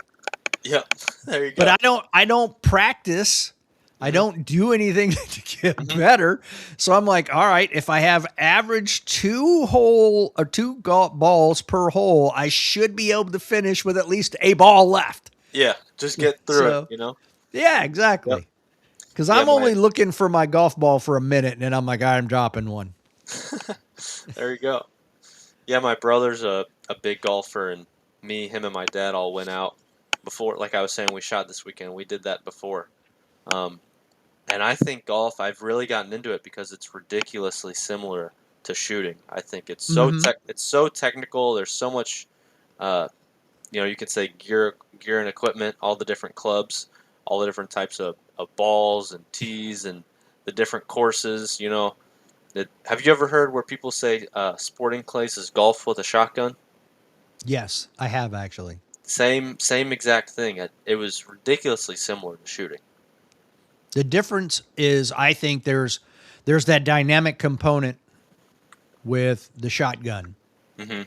Yep. There you But go. I don't practice. I Hmm. don't do anything to get Hmm. better. So I'm like, all right, if I have average two golf balls per hole, I should be able to finish with at least a ball left. Yeah, just get through it. So yeah, Yep. exactly. Because Yeah, I'm only looking for my golf ball for a minute, and then I'm like, I'm dropping one. there you go. Yeah, my brother's a big golfer, and him, and my dad all went out before. Like I was saying, we shot this weekend. We did that before. Um, and I think golf, I've really gotten into it because it's ridiculously similar to shooting. I think Mm-hmm. it's so technical. There's so much, uh, you could say gear and equipment, all the different clubs, all the different types of balls and tees and the different courses. Have you ever heard where people say sporting clays is golf with a shotgun? Yes, I have actually. Same exact thing. It was ridiculously similar to shooting. The difference is, I think there's that dynamic component with the shotgun. Hmm.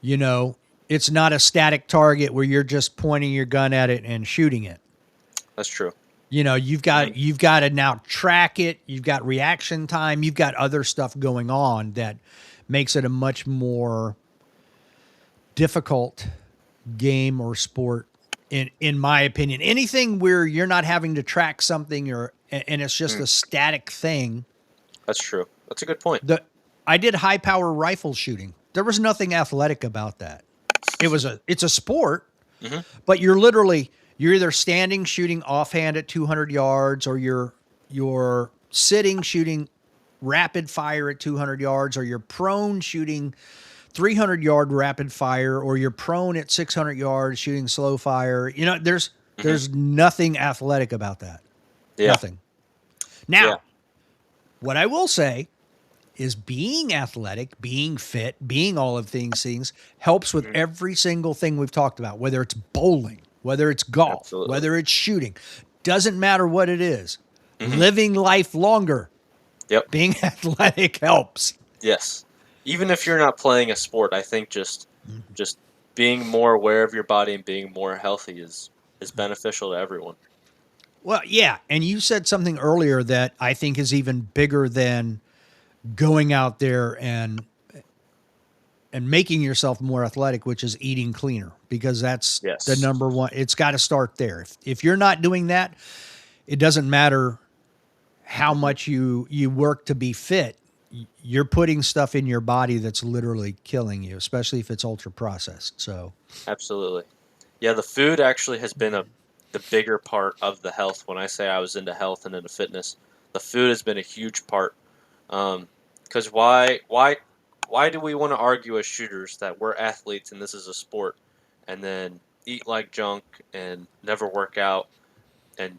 You know, it's not a static target where you're just pointing your gun at it and shooting it. That's true. You know, Hmm. you've got to now track it. You've got reaction time. You've got other stuff going on that makes it a much more difficult game or sport in my opinion. Anything where you're not having to track something or and it's just Mm, a static thing. that's true. That's a good point. The I did high power rifle shooting. There was nothing athletic about that. It's a sport, Hmm. but you're either standing shooting offhand at 200 yards or you're sitting shooting rapid fire at 200 yards or you're prone shooting 300-yard rapid fire or you're prone at 600 yards shooting slow fire. Hmm. There's nothing athletic about that. Yeah. Nothing. Yeah. Now, what I will say is being athletic, being fit, being all of these things helps with Hmm. every single thing we've talked about, whether it's bowling, whether it's golf, Absolutely. whether it's shooting. Doesn't matter what it is. Hmm. Living life longer, Yep. being athletic helps. Yes. Even if you're not playing a sport, I think just being more aware of your body and being more healthy is beneficial to everyone. Well, yeah. And you said something earlier that I think is even bigger than going out there and making yourself more athletic, which is eating cleaner, because that's the Yes. number one. It's got to start there. If you're not doing that, it doesn't matter how Hmm. much you work to be fit. You're putting stuff in your body that's literally killing you, especially if it's ultra processed. So, Absolutely. Yeah, the food actually has been the bigger part of the health. When I say I was into health and into fitness, the food has been a huge part. Because why do we want to argue as shooters that we're athletes and this is a sport, and then eat like junk and never work out, and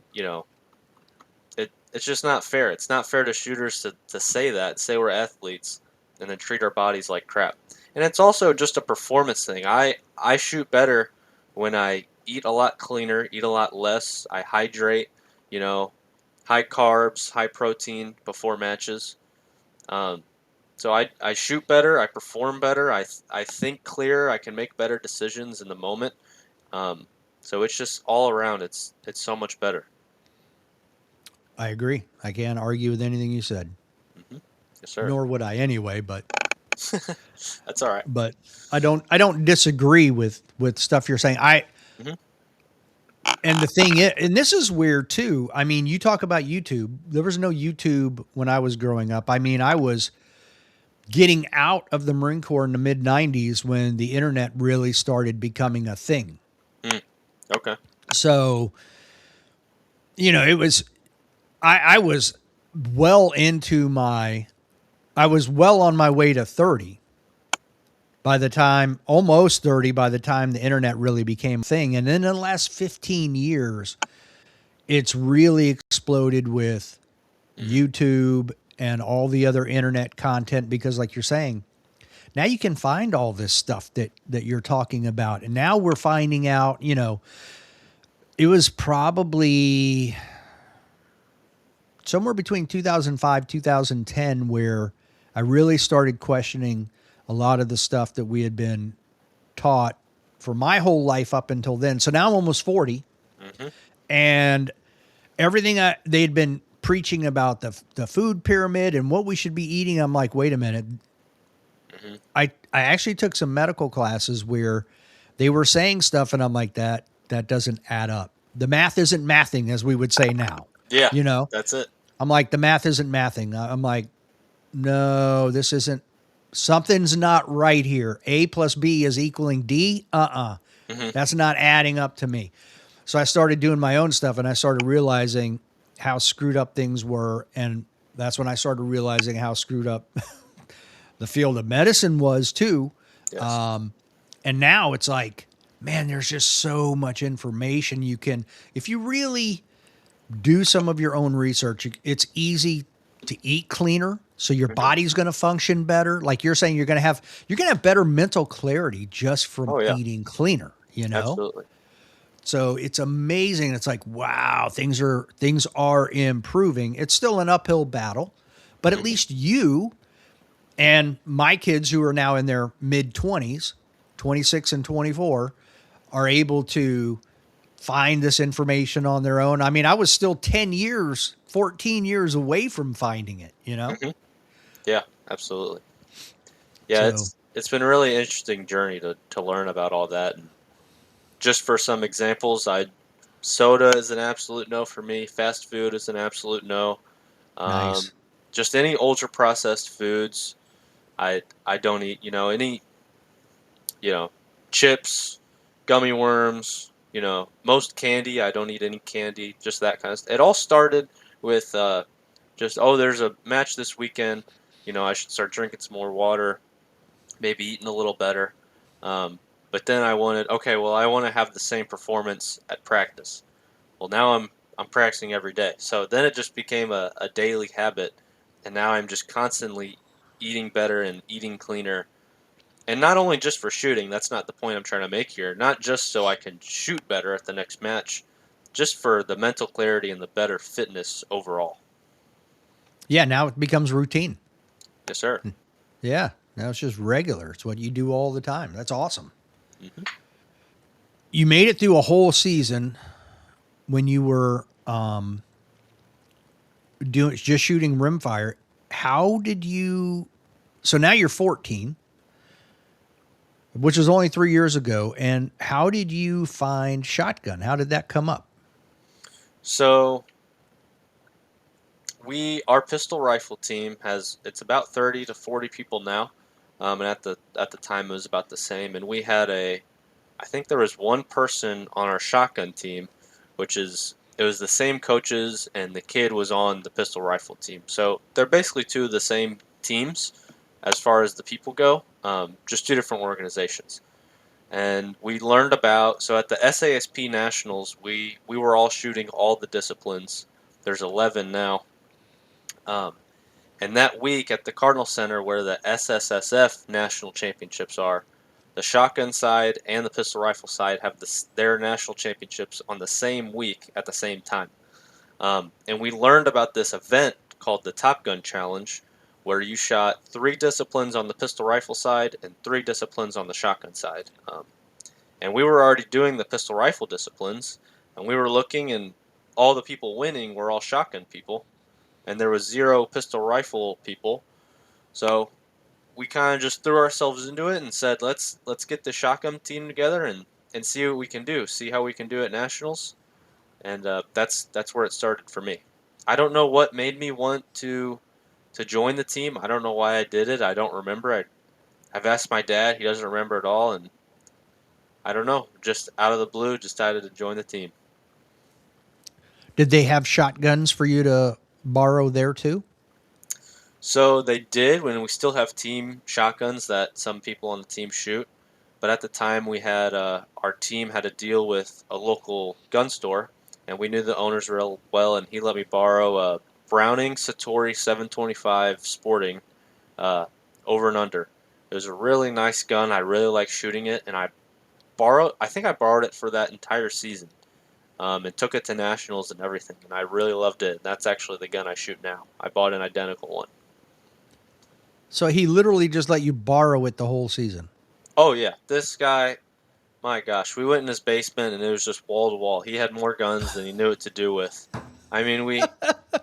it's just not fair. It's not fair to shooters to say that, say we're athletes, and then treat our bodies like crap. And it's also just a performance thing. I shoot better when I eat a lot cleaner, eat a lot less. I hydrate, you know, high carbs, high protein before matches. Um, so I shoot better, I perform better, I think clearer, I can make better decisions in the moment. Um, so it's just all around. It's so much better. I agree. I can't argue with anything you said, Hmm. Yes, sir. nor would I anyway. That's all right. But I don't disagree with stuff you're saying. I Hmm. And the thing is, and this is weird too. I mean, you talk about YouTube. There was no YouTube when I was growing up. I mean, I was getting out of the Marine Corps in the mid 90s when the internet really started becoming a thing. Mm. Okay. So, it was, I was well into my, I was well on my way to 30 by the time, almost 30 by the time the internet really became a thing. And then in the last 15 years, it's really exploded with Mm-hmm. YouTube and all the other internet content because, like you're saying, now you can find all this stuff that you're talking about. And now we're finding out, it was probably somewhere between 2005, 2010, where I really started questioning a lot of the stuff that we had been taught for my whole life up until then. So now I'm almost 40, Mm-hmm. and everything they'd been preaching about the food pyramid and what we should be eating, I'm like, wait a minute. Mm-hmm. I actually took some medical classes where they were saying stuff, and I'm like, that doesn't add up. The math isn't mathing, as we would say now. Yeah, You know, that's it. I'm like, the math isn't mathing. I'm like, no, this isn't. Something's not right here. A plus B is equaling D. Mm-hmm. That's not adding up to me. So I started doing my own stuff, and I started realizing how screwed up things were, and that's when I started realizing how screwed up the field of medicine was too. Yes. And now it's like, man, there's just so much information you can, if you really do some of your own research, it's easy to eat cleaner. So your Mm-hmm. body's going to function better. Like you're saying, you're going to have better mental clarity just from Oh yeah, eating cleaner. absolutely. So it's amazing. It's like, wow, things are improving. It's still an uphill battle, but at Mm-hmm. least you and my kids who are now in their mid 20s, 26 and 24, are able to find this information on their own. I mean, I was still 10 years, 14 years away from finding it. Mm-hmm. Yeah, absolutely. Yeah, So, it's been a really interesting journey to learn about all that. And just for some examples, I soda is an absolute no for me. Fast food is an absolute no. Um, nice. just any ultra processed foods, I don't eat. Any you know chips, gummy worms. Most candy. I don't eat any candy. Just that kind of stuff. It all started with just there's a match this weekend. I should start drinking some more water, maybe eating a little better. Um, but then I wanted, okay, well, I want to have the same performance at practice. Well, now I'm practicing every day. So then it just became a daily habit, and now I'm just constantly eating better and eating cleaner. And not only just for shooting, that's not the point I'm trying to make here. Not just so I can shoot better at the next match, just for the mental clarity and the better fitness overall. Yeah, now it becomes routine. Yes, sir. Yeah, now it's just regular. It's what you do all the time. That's awesome. Hmm. You made it through a whole season when you were doing just shooting rimfire. How did you? So now you're 14, which was only 3 years ago. And how did you find shotgun? How did that come up? So our pistol rifle team it's about 30 to 40 people now, and at the time it was about the same. And I think there was one person on our shotgun team, it was the same coaches, and the kid was on the pistol rifle team. So they're basically two of the same teams as far as the people go, just two different organizations. And we learned about, so at the SASP Nationals, we were all shooting all the disciplines. There's 11 now. Um, and that week at the Cardinal Center, where the SSSF national championships are, the shotgun side and the pistol rifle side have their national championships on the same week at the same time. And we learned about this event called the Top Gun Challenge, where you shot 3 disciplines on the pistol rifle side and 3 disciplines on the shotgun side. And we were already doing the pistol rifle disciplines, and we were looking, and all the people winning were all shotgun people, and there was 0 pistol rifle people. So we kind of just threw ourselves into it and said, let's get the shotgun team together and see what we can do, see how we can do at nationals, and that's where it started for me. I don't know what made me want to to join the team. I don't know why I did it. I don't remember. I've asked my dad. He doesn't remember at all. And I don't know. Just out of the blue, decided to join the team. Did they have shotguns for you to borrow there too? So they did when we still have team shotguns that some people on the team shoot. But at the time, we had our team had a deal with a local gun store, and we knew the owners real well, and he let me borrow a Browning Satori 725 Sporting over and under. It was a really nice gun. I really like shooting it, and I think I borrowed it for that entire season, and took it to nationals and everything, and I really loved it. That's actually the gun I shoot now. I bought an identical one. So he literally just let you borrow it the whole season. Oh yeah, this guy. My gosh, we went in his basement and it was just wall to wall. He had more guns than he knew what to do with. I mean,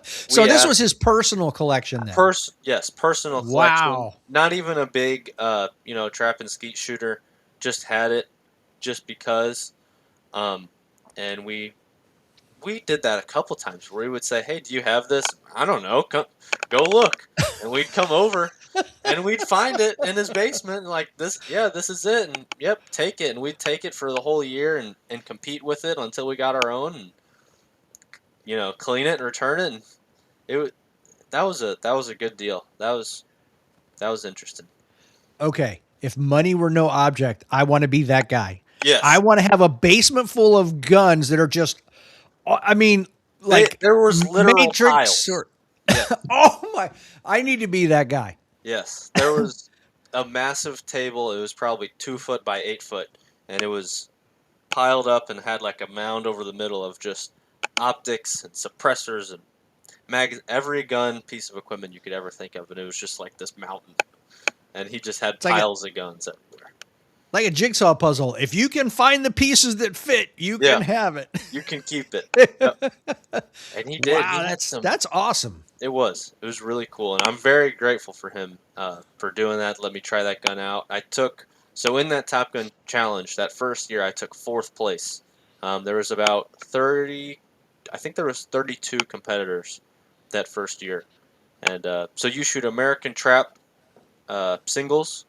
So we this had was his personal collection then. yes, personal collection. Wow. Not even a big trap and skeet shooter. Just had it just because. Um, and we did that a couple times where we would say, "Hey, do you have this?" I don't know. Come, go look, and we'd come over, and we'd find it in his basement. And like this, yeah, this is it, and yep, take it, and we'd take it for the whole year and compete with it until we got our own, and clean it and return it. And it that was a good deal. That was interesting. Okay. If money were no object, I want to be that guy. I Yes, want to have a basement full of guns that are just, I mean, like there was literal Matrix piles. or, Yeah. oh my, I need to be that guy. Yes, there was a massive table. It was probably 2 foot by 8 foot, and it was piled up and had like a mound over the middle of just optics and suppressors and every gun piece of equipment you could ever think of, and it was just like this mountain. And he just had It's like piles of guns everywhere. a jigsaw puzzle. If you can find the pieces that fit, you Yeah, can have it. you can keep it. Yep. And he did. Wow, He had some. that's awesome. It was. It was really cool, and I'm very grateful for him for doing that. Let me try that gun out. So in that Top Gun challenge that first year, I took fourth place. There was about 30, I think there was 32 competitors that first year, and so you shoot American trap singles,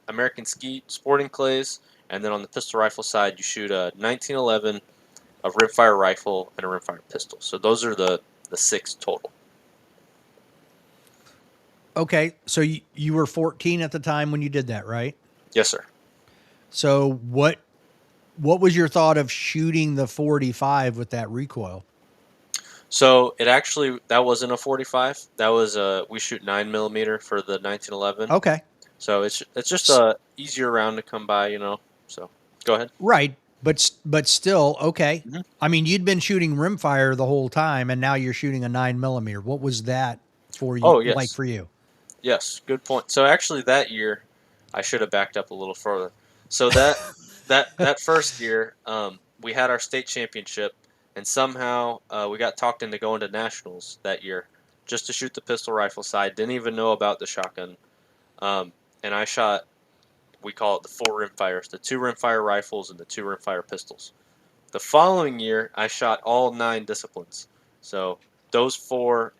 American skeet, sporting clays, and then on the pistol rifle side, you shoot a 1911, a rimfire rifle, and a rimfire pistol. So those are the six total. Okay, so you were 14 at the time when you did that, right? Yes, sir. So what was your thought of shooting the 45 with that recoil? So that wasn't a 45. That was we shoot 9 millimeter for the 1911. Okay. So it's just S- a easier round to come by. So go ahead. Right, but still okay. Mhm. I mean, you'd been shooting rimfire the whole time, and now you're shooting a 9 millimeter. What was that for you Oh like yes, for you? yes, good point. So actually that year, I should have backed up a little further. So that first year, we had our state championship, and somehow we got talked into going to nationals that year, just to shoot the pistol rifle side. Didn't even know about the shotgun. And I shot, we call it the four rimfires, the two rimfire rifles and the two rimfire pistols. The following year, I shot all 9 disciplines. So those four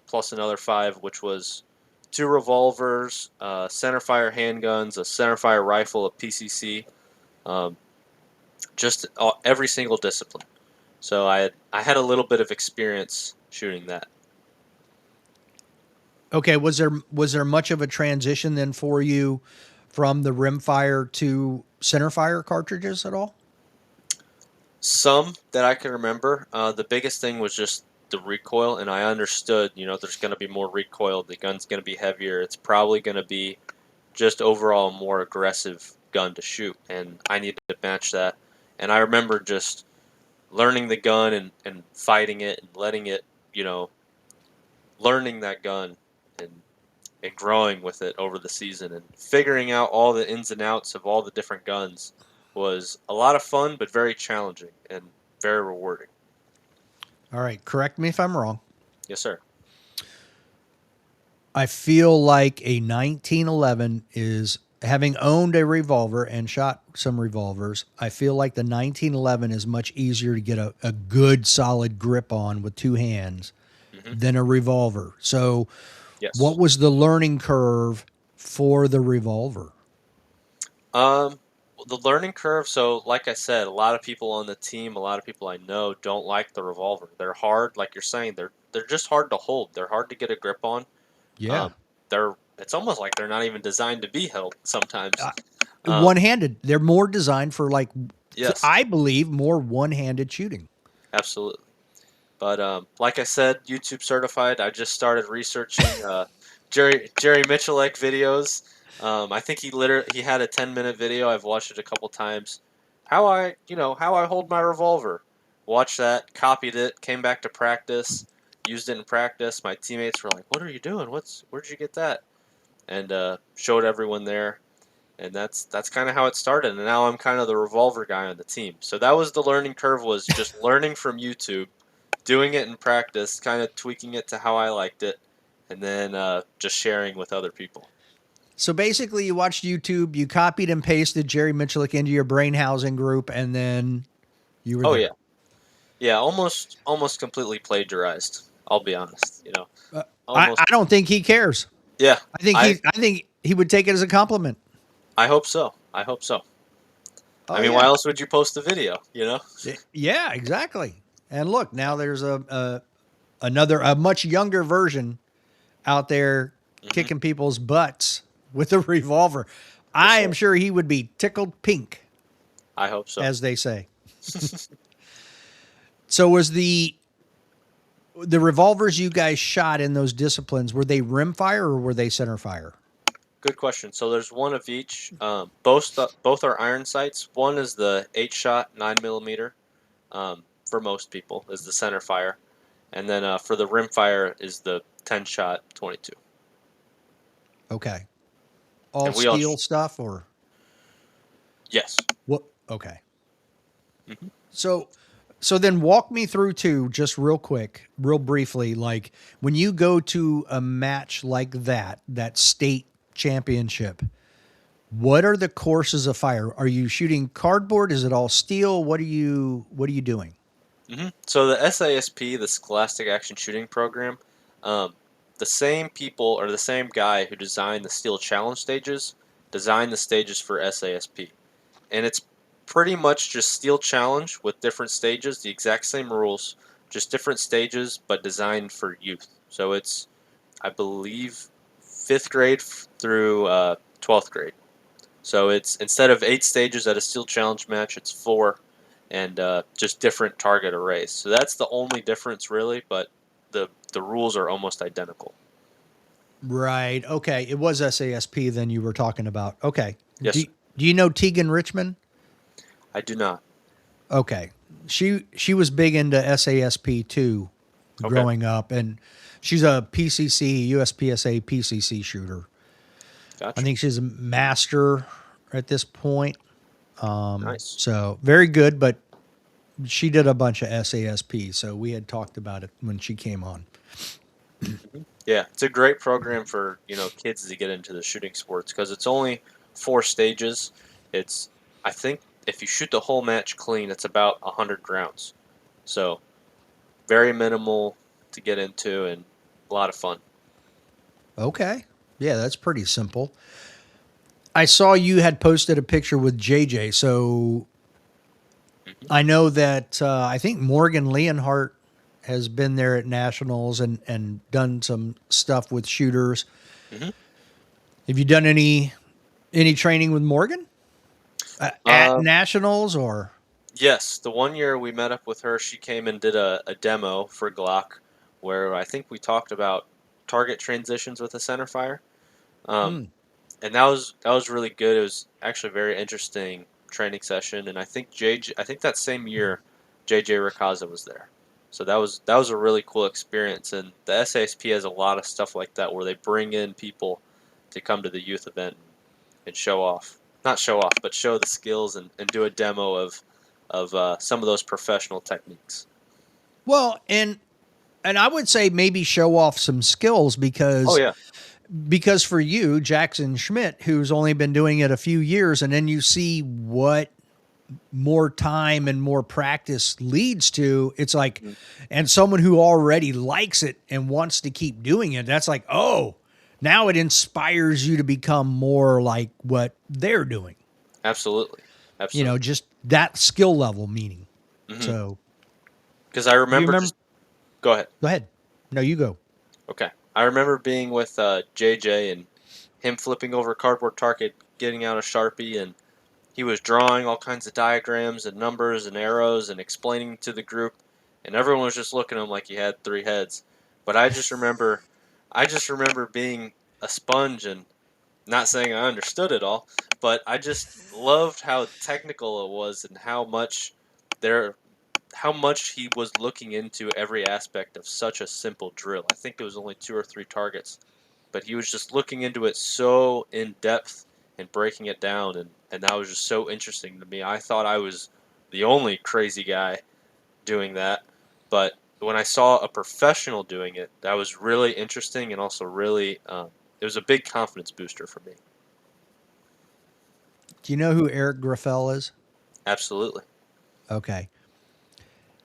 plus another 5, which was two revolvers, centerfire handguns, a centerfire rifle, a PCC, um, just every single discipline. So I had a little bit of experience shooting that. Okay, was there much of a transition then for you from the rimfire to centerfire cartridges at all? Some that I can remember. The biggest thing was just the recoil, and I understood, there's going to be more recoil. The gun's going to be heavier. It's probably going to be just overall a more aggressive gun to shoot, and I needed to match that. And I remember just learning the gun and fighting it and letting it, learning that gun and growing with it over the season and figuring out all the ins and outs of all the different guns was a lot of fun, but very challenging and very rewarding. All right, correct me if I'm wrong. Yes, sir. I feel like a 1911 is, having owned a revolver and shot some revolvers, I feel like the 1911 is much easier to get a good solid grip on with two hands Hmm. than a revolver. So Yes. What was the learning curve for the revolver? Um, the learning curve. So, like I said, a lot of people on the team, a lot of people I know don't like the revolver. They're hard, like you're saying. They're just hard to hold. They're hard to get a grip on. Yeah. Um, they're it's almost like they're not even designed to be held sometimes. Uh, Um, One-handed. They're more designed for like, yes, I believe, more one-handed shooting. absolutely. But like I said, YouTube certified. I just started researching Jerry Michalek videos. I think he had a 10-minute video. I've watched it a couple times. How I hold my revolver. Watched that, copied it, came back to practice, used it in practice. My teammates were like, "What are you doing? Where'd you get that?" And showed everyone there. And that's kind of how it started. And now I'm kind of the revolver guy on the team. So that was the learning curve, was just learning from YouTube, doing it in practice, kind of tweaking it to how I liked it, and then just sharing with other people. So basically, you watched YouTube, you copied and pasted Jerry Michalik into your brain housing group, and then you were Oh yeah, there. yeah, almost completely plagiarized. I'll be honest, I almost. don't think he cares. Yeah, I I think he would take it as a compliment. I hope so. I hope so. I Oh mean, why yeah, else would you post the video? yeah, exactly. And look, now there's a much younger version out there Hmm. kicking people's butts with a revolver. For I am sure. sure he would be tickled pink, I hope so. as they say. So was the revolvers you guys shot in those disciplines, were they rimfire or were they center fire? Good question. So there's one of each. Both are iron sights. One is the 8-shot 9 millimeter. For most people, is the center fire, and then for the rim fire is the 10-shot 22. Okay. All And we all, steel stuff or yes. what? Okay. Hmm. So so then walk me through too, just real quick, real briefly, like when you go to a match like that state championship, what are the courses of fire? Are you shooting cardboard? Is it all steel? What are you doing? So the SASP, the Scholastic Action Shooting Program, um, the same people or the same guy who designed the Steel Challenge stages designed the stages for SASP, and it's pretty much just Steel Challenge with different stages, the exact same rules, just different stages, but designed for youth. So it's, I believe, fifth grade through 12th grade. So it's, instead of 8 stages at a Steel Challenge match, it's 4, and just different target arrays. So that's the only difference, really. But the rules are almost identical. Right. Okay. It was SASP then you were talking about. Okay. Yes, sir. Do you know Tegan Richmond? I do not. Okay. She was big into SASP too Okay, growing up, and she's a PCC, USPSA PCC shooter. I gotcha. think she's a master at this point. Nice. So very good, but she did a bunch of SASP. So we had talked about it when she came on. Yeah, it's a great program for kids to get into the shooting sports because it's only 4 stages. It's, I think, if you shoot the whole match clean, it's about 100 rounds. So very minimal to get into and a lot of fun. Okay. Yeah, that's pretty simple. I saw you had posted a picture with JJ. So Hmm. I know that I think Morgan Leonhardt has been there at nationals and done some stuff with shooters. Hmm. Have you done any training with Morgan at Uh, nationals or? yes, the one year we met up with her, she came and did a demo for Glock, where I think we talked about target transitions with a center fire, um, Hmm. and that was really good. It was actually a very interesting training session, and I think that same year, JJ Rakaza was there, so that was a really cool experience. And the SASP has a lot of stuff like that where they bring in people to come to the youth event and show off, not show off, but show the skills and do a demo of some of those professional techniques. Well, and I would say maybe show off some skills Oh yeah. because for you, Jackson Schmidt, who's only been doing it a few years, and then you see what more time and more practice leads to, it's like, Mm. and someone who already likes it and wants to keep doing it, that's like, oh, now it inspires you to become more like what they're doing. Absolutely, absolutely. Just that skill level meaning. Because So, I do you remember remember? just go ahead. Go ahead. No, you go. Okay, I remember being with JJ and him flipping over a cardboard target, getting out a Sharpie, and he was drawing all kinds of diagrams and numbers and arrows and explaining to the group, and everyone was just looking at him like he had three heads. But I just remember being a sponge and not saying I understood it all, but I just loved how technical it was and there, how much he was looking into every aspect of such a simple drill. I think it was only two or three targets, but he was just looking into it so in depth and breaking it down, and that was just so interesting to me. I thought I was the only crazy guy doing that, but when I saw a professional doing it, that was really interesting and also really it was a big confidence booster for me. Do you know who Eric Graffel is? Absolutely. Okay.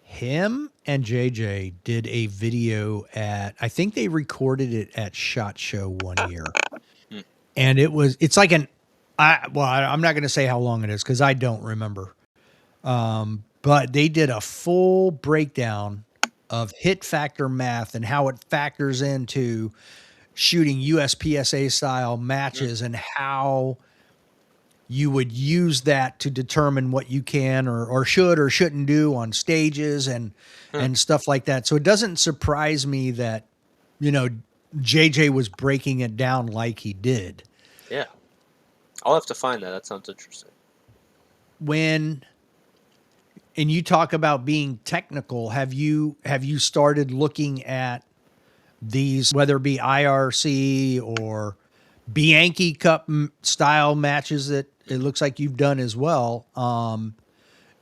Him and JJ did a video at, I think they recorded it at SHOT Show one year. Hmm. And it's like I'm not going to say how long it is because I don't remember. But they did a full breakdown of hit factor math and how it factors into shooting USPSA style Hmm. matches and how you would use that to determine what you can or should or shouldn't do on stages Hmm. and stuff like that. So it doesn't surprise me that, you know, JJ was breaking it down like he did. Yeah, I'll have to find that. That sounds interesting. When and you talk about being technical, have you started looking at these, whether it be IRC or Bianchi Cup style matches that it Hmm. looks like you've done as well?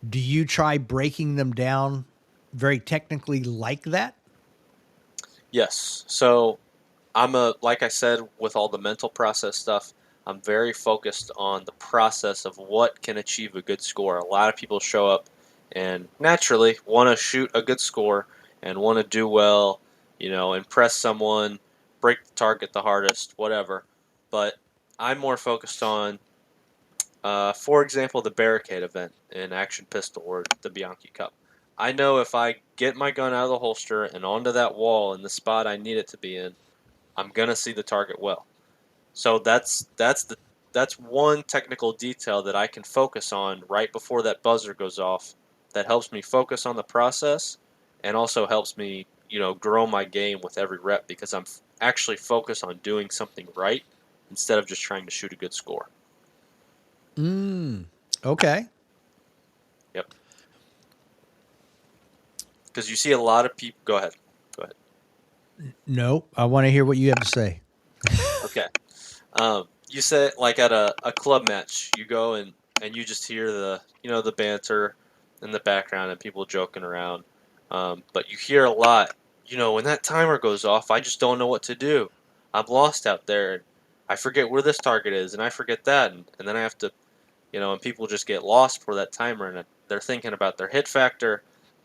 Do you try breaking them down very technically like that? Yes. So like I said, with all the mental process stuff, I'm very focused on the process of what can achieve a good score. A lot of people show up and naturally want to shoot a good score and want to do well, impress someone, break the target the hardest, whatever. But I'm more focused on, for example, the barricade event in Action Pistol or the Bianchi Cup. I know if I get my gun out of the holster and onto that wall in the spot I need it to be in, I'm gonna see the target well. So that's one technical detail that I can focus on right before that buzzer goes off. That helps me focus on the process, and also helps me, grow my game with every rep because I'm actually focused on doing something right instead of just trying to shoot a good score. Mm, okay. Yep. Because you see a lot of people. Go ahead. Go ahead. No, I want to hear what you have to say. Okay. You said like at a club match, you go and you just hear the banter in the background and people joking around. But you hear a lot. When that timer goes off, I just don't know what to do. I'm lost out there. And I forget where this target is, and I forget that, and then I have to, and people just get lost for that timer, and they're thinking about their hit factor,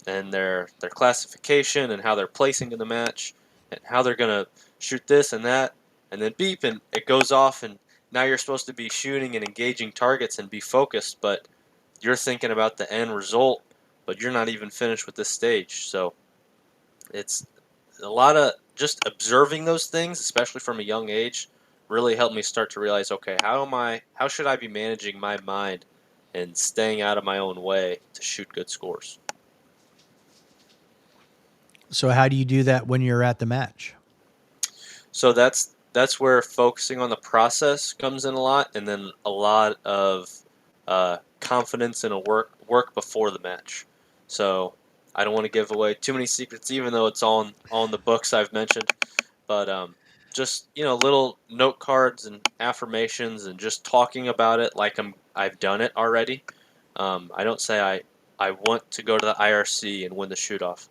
and their classification, and how they're placing in the match, and how they're gonna shoot this and that, and then beep, and it goes off, and now you're supposed to be shooting and engaging targets and be focused, but you're thinking about the end result, but you're not even finished with this stage. So it's a lot of just observing those things, especially from a young age, really helped me start to realize, okay, how should I be managing my mind and staying out of my own way to shoot good scores? So how do you do that when you're at the match? So that's where focusing on the process comes in a lot, and then a lot of confidence in a work before the match. So I don't want to give away too many secrets, even though it's all in the books I've mentioned. But just little note cards and affirmations, and just talking about it like I've done it already. I don't say I want to go to the IRC and win the shoot off.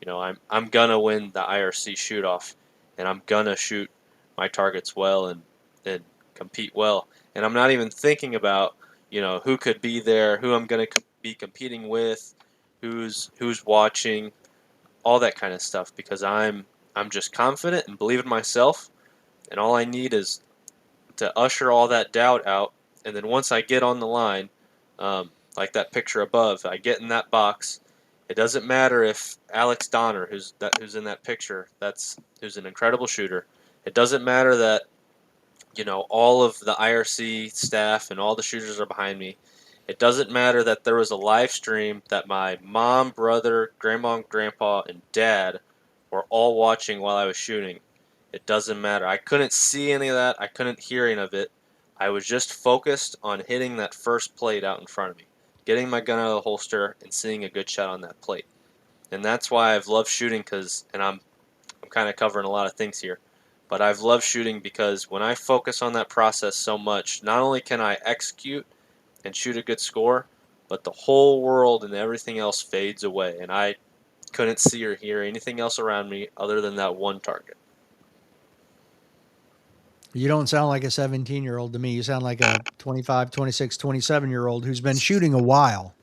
I'm gonna win the IRC shoot off, and I'm gonna shoot my targets well and compete well. And I'm not even thinking about who could be there, who I'm gonna be competing with, who's watching, all that kind of stuff. Because I'm just confident and believe in myself, and all I need is to usher all that doubt out. And then once I get on the line, like that picture above, I get in that box. It doesn't matter if Alex Donner, who's in that picture, who's an incredible shooter. It doesn't matter that all of the IRC staff and all the shooters are behind me. It doesn't matter that there was a live stream that my mom, brother, grandma, grandpa, and dad were all watching while I was shooting. It doesn't matter. I couldn't see any of that. I couldn't hear any of it. I was just focused on hitting that first plate out in front of me, getting my gun out of the holster, and seeing a good shot on that plate. And that's why I've loved shooting, and I'm kind of covering a lot of things here, but I've loved shooting because when I focus on that process so much, not only can I execute and shoot a good score, but the whole world and everything else fades away, and I couldn't see or hear anything else around me other than that one target. You don't sound like a 17-year-old to me. You sound like a 25, 26, 27-year-old who's been shooting a while.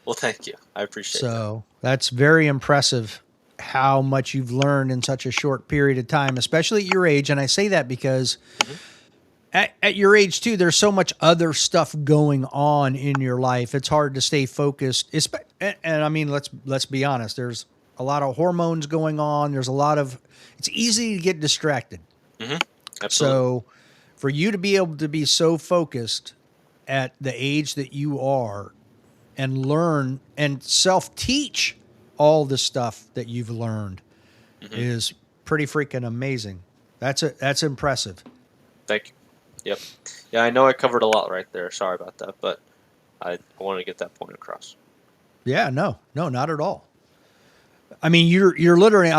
Well, thank you. I appreciate that. So that's very impressive how much you've learned in such a short period of time, especially at your age. And I say that because at your age too, there's so much other stuff going on in your life. It's hard to stay focused. And I mean, let's be honest. There's a lot of hormones going on. It's easy to get distracted. Mm-hmm. Absolutely. So for you to be able to be so focused at the age that you are and learn and self-teach all the stuff that you've learned is pretty freaking amazing. That's impressive. Thank you. Yep. Yeah, I know I covered a lot right there. Sorry about that, but I wanted to get that point across. Yeah, no, not at all. I mean, you're literally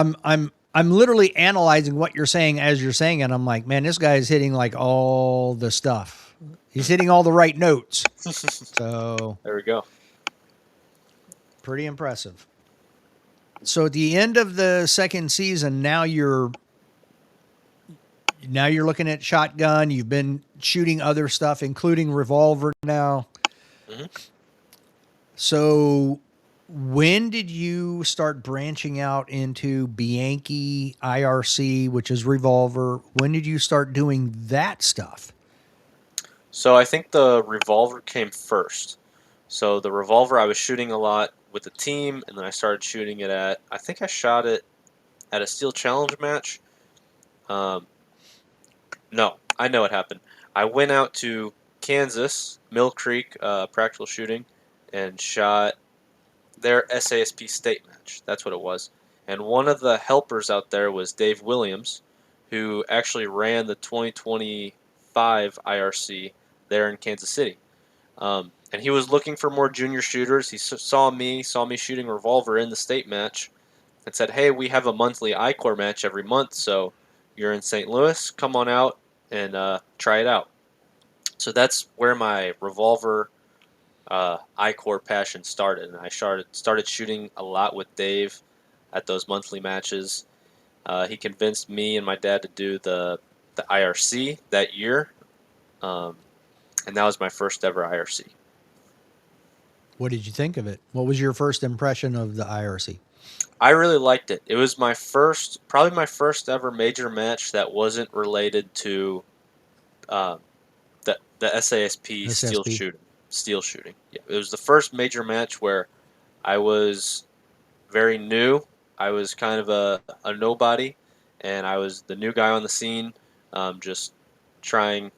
I'm literally analyzing what you're saying as you're saying it. I'm like, man, this guy is hitting like all the stuff. He's hitting all the right notes. So There we go. pretty impressive. So at the end of the second season, now you're looking at shotgun. You've been shooting other stuff, including revolver now. Mm-hmm. So when did you start branching out into Bianchi IRC, which is revolver? When did you start doing that stuff? So I think the revolver came first. So the revolver I was shooting a lot with the team, and then I started shooting it I think I shot it at a Steel Challenge match. No, I know what happened. I went out to Kansas, Mill Creek, practical shooting, and shot their SASP state match. That's what it was. And one of the helpers out there was Dave Williams, who actually ran the 2025 IRC there in Kansas City. And he was looking for more junior shooters. He saw me shooting revolver in the state match, and said, "Hey, we have a monthly I-Corps match every month, so you're in St. Louis. Come on out and try it out." So that's where my revolver I-Corps passion started, and I started shooting a lot with Dave at those monthly matches. He convinced me and my dad to do the IRC that year, and that was my first ever IRC. What did you think of it? What was your first impression of the IRC? I really liked it. It was probably my first ever major match that wasn't related to uh, the SASP SSP. steel shooting. Yeah, it was the first major match where I was very new. I was kind of a nobody, and I was the new guy on the scene, just trying,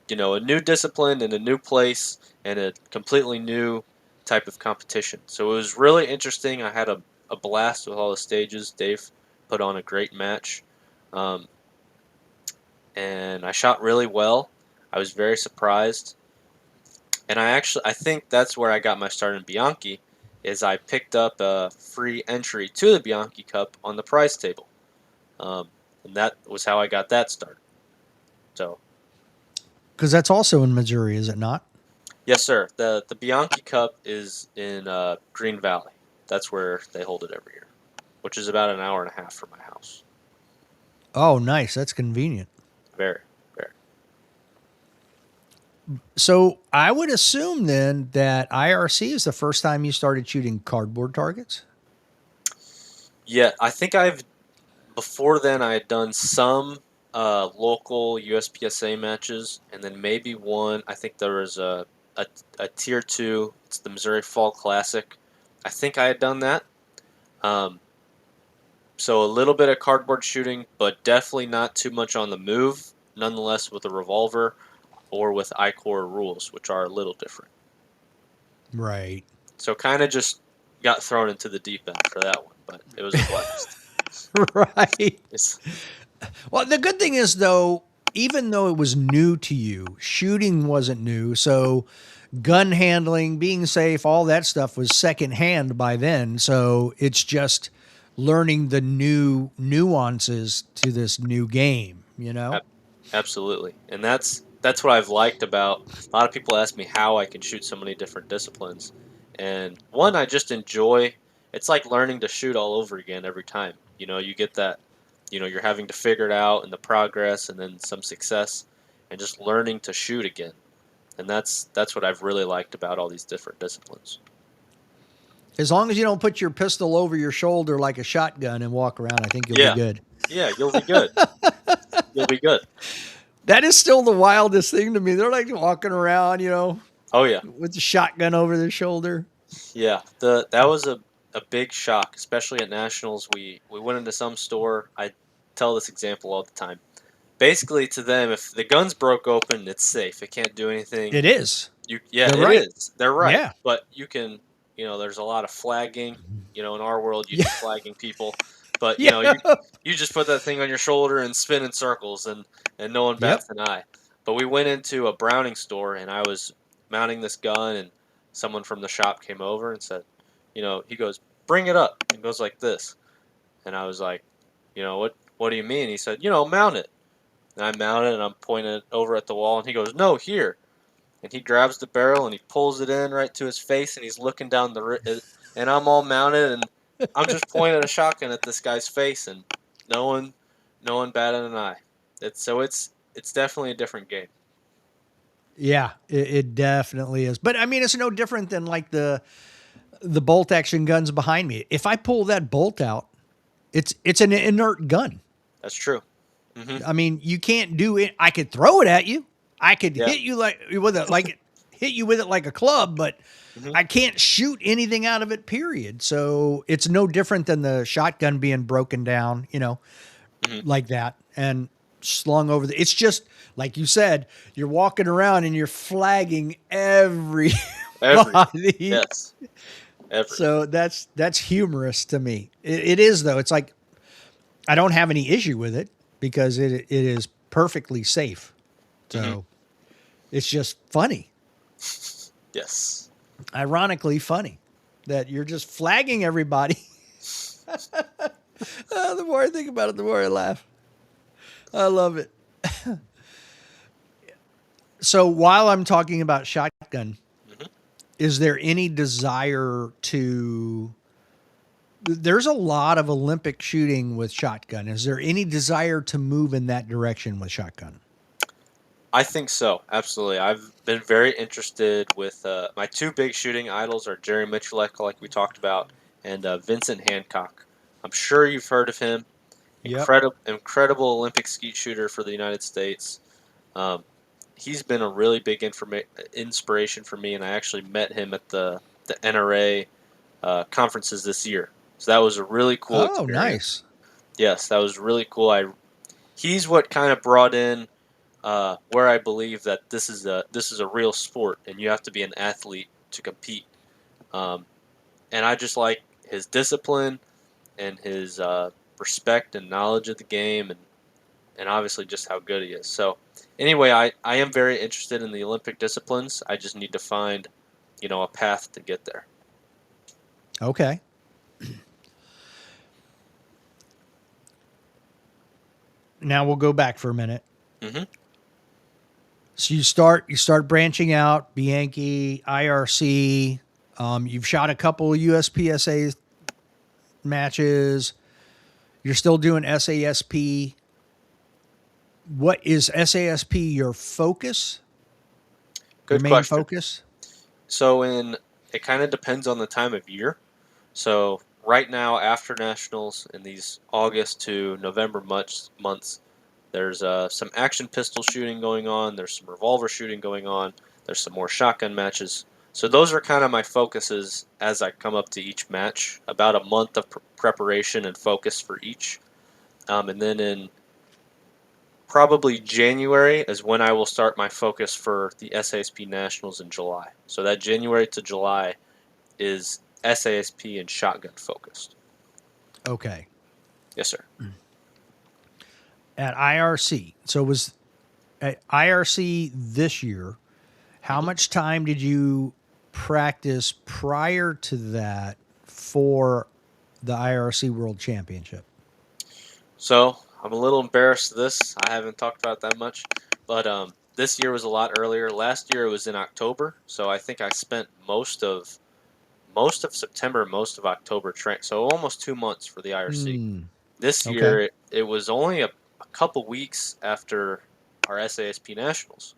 a new discipline in a new place and a completely new type of competition. So it was really interesting. I had a blast with all the stages. Dave put on a great match, um, and I shot really well. I was very surprised, and I think that's where I got my start in Bianchi. Is I picked up a free entry to the Bianchi Cup on the prize table, and that was how I got that started. So Because that's also in Missouri, is it not? yes, sir. The Bianchi Cup is in Green Valley. That's where they hold it every year, which is about an hour and a half from my house. Oh, nice. That's convenient. Very, very. So I would assume then that IRC is the first time you started shooting cardboard targets. Yeah, I think I've before then I had done some local USPSA matches, and then maybe one. I think there was a tier two. It's the Missouri Fall Classic. I think I had done that. Um, so a little bit of cardboard shooting, but definitely not too much on the move. Nonetheless, with a revolver or with I-Core rules, which are a little different. Right. So kind of just got thrown into the deep end for that one, but it was a blast. Right. It's, Well, the good thing is, though, even though it was new to you, shooting wasn't new. So, gun handling, being safe, all that stuff was secondhand by then. So, it's just learning the new nuances to this new game, you know? Absolutely, and that's what I've liked about. A lot of people ask me how I can shoot so many different disciplines, and one I just enjoy. It's like learning to shoot all over again every time. You know, you get that. You know, you're having to figure it out and the progress, and then some success, and just learning to shoot again. And that's what I've really liked about all these different disciplines. As long as you don't put your pistol over your shoulder like a shotgun and walk around, I think you'll be Yeah, good. yeah, you'll be good. You'll be good. That is still the wildest thing to me. They're like walking around, Oh yeah. with the shotgun over their shoulder. Yeah, the that was a big shock, especially at nationals. We went into some store. I tell this example all the time. Basically, to them, if the gun's broke open, it's safe. It can't do anything. It is. Yeah, They're it right. is. They're right, Yeah. but you can, there's a lot of flagging. You know, in our world, you'd Yeah. be flagging people, but Yeah. you just put that thing on your shoulder and spin in circles, and no one Yep. bats an eye. But we went into a Browning store, and I was mounting this gun, and someone from the shop came over and said, he goes, "Bring it up." It goes like this, and I was like, what do you mean? He said, mount it. And I mount it, and I'm pointing it over at the wall, and he goes, "No, here." And he grabs the barrel and he pulls it in right to his face, and he's looking down and I'm all mounted, and I'm just pointing a shotgun at this guy's face, and no one, no one batted an eye. It's definitely a different game. Yeah. It definitely is. But I mean, it's no different than like the bolt action guns behind me. If I pull that bolt out, it's an inert gun. That's true. Hmm. I mean, you can't do it. I could throw it at you. I could Yeah. hit you hit you with it like a club, but Hmm. I can't shoot anything out of it, period. So it's no different than the shotgun being broken down, Hmm. like that and slung over it's just like you said, you're walking around and you're flagging everybody. Every yes, every. So that's humorous to me. It is though. It's like I don't have any issue with it because it is perfectly safe. Hmm. So it's just funny, Yes. ironically funny that you're just flagging everybody. The more I think about it, the more I laugh. I love it. So while I'm talking about shotgun, Hmm. is there any desire to? There's a lot of Olympic shooting with shotgun. Is there any desire to move in that direction with shotgun? I think so. Absolutely. I've been very interested with my two big shooting idols are Jerry Miculek, like we talked about, and Vincent Hancock. I'm sure you've heard of him. Yep. Incredible Olympic skeet shooter for the United States. Um, he's been a really big inspiration for me, and I actually met him at the NRA conferences this year. So that was a really cool Oh, experience. nice. Yes, that was really cool. He's what kind of brought in where I believe that this is a real sport, and you have to be an athlete to compete. Um, and I just like his discipline and his respect and knowledge of the game, and obviously just how good he is. So anyway, I am very interested in the Olympic disciplines. I just need to find, a path to get there. Okay. Now we'll go back for a minute. Hmm. So you start branching out, Bianchi, IRC. You've shot a couple of USPSA matches. You're still doing SASP. What is SASP your focus? Your Good main question. focus? So it kind of depends on the time of year. So right now, after nationals in these August to November months, there's some action pistol shooting going on. There's some revolver shooting going on. There's some more shotgun matches. So those are kind of my focuses as I come up to each match. About a month of preparation and focus for each, and then in probably January is when I will start my focus for the SASP Nationals in July. So that January to July is SASP and shotgun focused. Okay. Yes, sir. At IRC. So it was at IRC this year. How hmm much time did you practice prior to that for the IRC World Championship? So I'm a little embarrassed of this. I haven't talked about it that much, but this year was a lot earlier. Last year it was in October, so I think I spent most of September, most of October training. So almost 2 months for the IRC. Hmm. This Okay. year it was only a couple weeks after our SASP Nationals.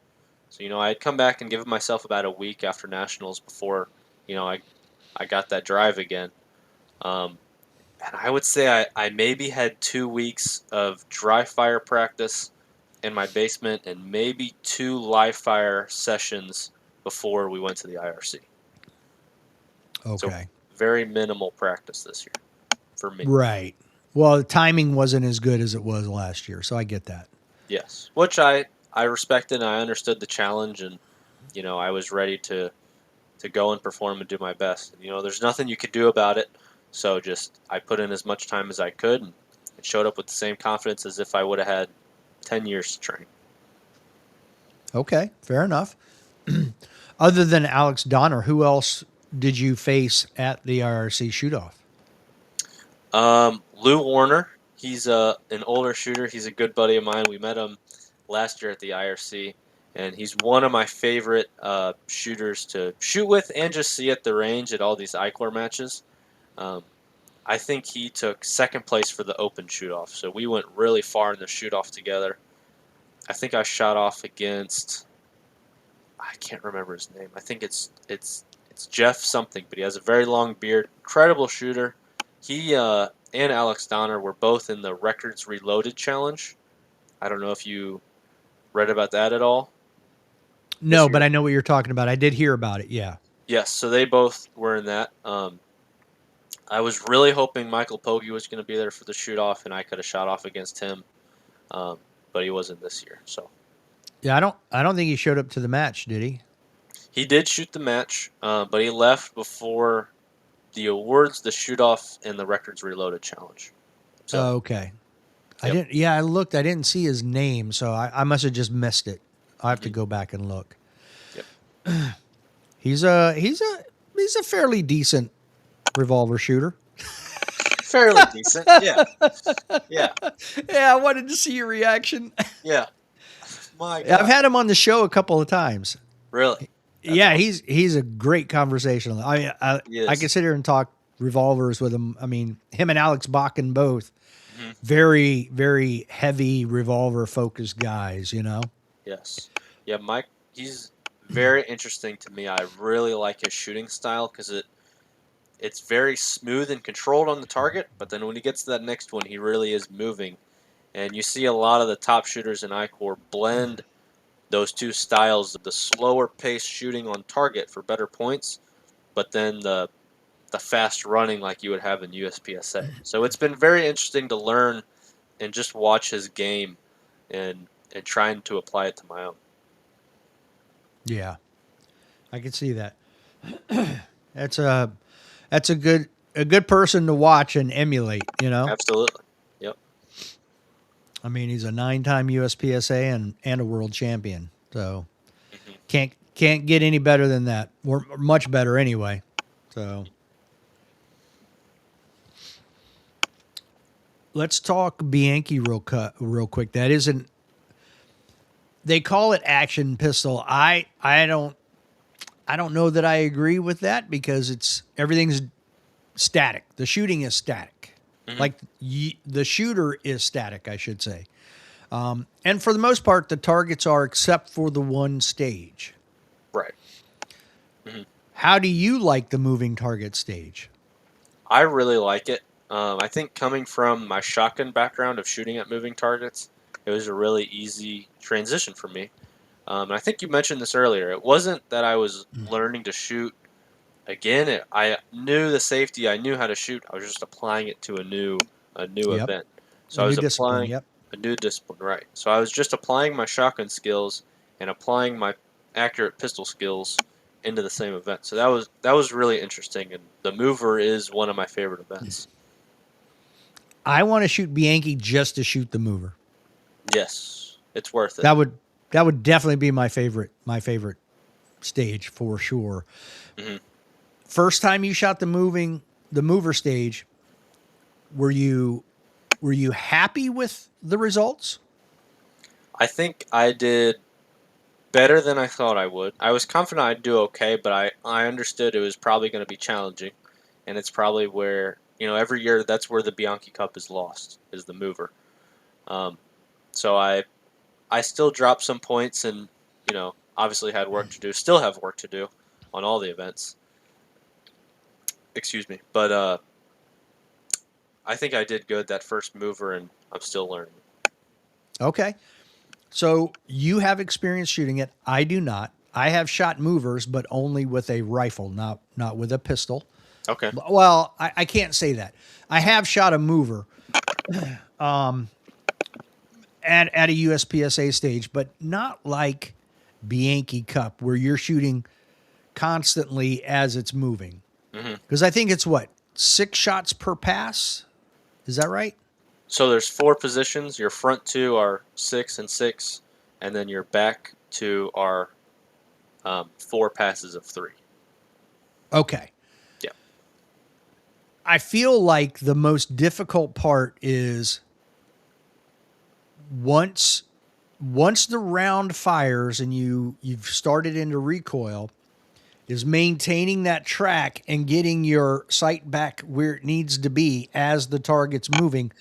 So I had come back and given myself about a week after nationals before I got that drive again. Um, and I would say I maybe had 2 weeks of dry fire practice in my basement and maybe two live fire sessions before we went to the IRC. So Okay. very minimal practice this year for me. Right. Well, the timing wasn't as good as it was last year, so I get that. Yes, which I respected and I understood the challenge, and I was ready to go and perform and do my best. And, there's nothing you could do about it. So just I put in as much time as I could and showed up with the same confidence as if I would have had 10 years to train. Okay, fair enough. Other than Alex Donner, who else did you face at the IRC shootoff? Lou Warner, he's an older shooter. He's a good buddy of mine. We met him last year at the IRC, and he's one of my favorite shooters to shoot with and just see at the range at all these I-Corps matches. Um, I think he took second place for the open shoot-off, so we went really far in the shoot-off together. I think I shot off against, I can't remember his name. I think it's Jeff something, but he has a very long beard. Incredible shooter. He and Alex Donner were both in the Records Reloaded challenge. I don't know if you read about that at all this No, but year. I know what you're talking about. I did hear about it. Yeah. Yes, so they both were in that. I was really hoping Michael Pogge was going to be there for the shoot off, and I could have shot off against him, um, but he wasn't this year. So Yeah, I don't think he showed up to the match, did he? he did shoot the match, but he left before the awards, the shoot off, and the Records Reloaded challenge. So, Oh, okay. I yep. didn't. Yeah, I looked. I didn't see his name, so I must have just missed it. I will have to hmm go back and look. Yep. He's a fairly decent revolver shooter. Fairly decent. Yeah. Yeah. Yeah, I wanted to see your reaction. Yeah. My I've God. had him on the show a couple of times. Really? That's Yeah, awesome. he's a great conversationalist. I Yes. could sit here and talk revolvers with him. I mean, him and Alex Bakken both hmm very very heavy revolver focused guys. Yes. Yeah, Mike, he's very interesting to me. I really like his shooting style because it's very smooth and controlled on the target, but then when he gets to that next one, he really is moving. And you see a lot of the top shooters in I-Corps blend those two styles, the slower pace shooting on target for better points, but then the fast running like you would have in USPSA. So it's been very interesting to learn and just watch his game and trying to apply it to my own. Yeah, I can see that. That's a that's a good person to watch and emulate. Absolutely. Yep. I mean, he's a 9-time USPSA and a world champion. So hmm can't get any better than that. Or much better anyway. So let's talk Bianchi real quick. That isn't they call it action pistol. I don't know that I agree with that because everything's static. The shooting is static. hmm Like the shooter is static, I should say. And for the most part, the targets are except for the one stage. How do you like the moving target stage? I really like it. I think coming from my shotgun background of shooting at moving targets, it was a really easy transition for me. And I think you mentioned this earlier. It wasn't that I was learning to shoot again. I knew the safety. I knew how to shoot. I was just applying it to a new Yep. event. So A I new was discipline. applying Yep. a new discipline, right? So I was just applying my shotgun skills and applying my accurate pistol skills into the same event. So that was really interesting. And the mover is one of my favorite events. I want to shoot Bianchi just to shoot the mover. Yes, it's worth it. That would definitely be my favorite stage for sure. Hmm. First time you shot the mover stage, were you happy with the results? I think I did better than I thought I would. I was confident I'd do okay, but I understood it was probably going to be challenging, and it's probably where every year that's where the Bianchi Cup is lost, is the mover. Um, so I still dropped some points, and obviously had work to do. Still have work to do on all the events. Excuse me, but I think I did good that first mover, and I'm still learning. Okay. So you have experience shooting it. I do not. I have shot movers, but only with a rifle, not with a pistol. Okay. Well, I can't say that. I have shot a mover at a USPSA stage, but not like Bianchi Cup where you're shooting constantly as it's moving. Hmm. Because I think it's what, 6 shots per pass? Is that right? So there's four positions. Your front two are 6 and 6, and then your back two are four passes of 3. Okay. Yeah. I feel like the most difficult part is once the round fires and you've started into recoil, is maintaining that track and getting your sight back where it needs to be as the target's moving.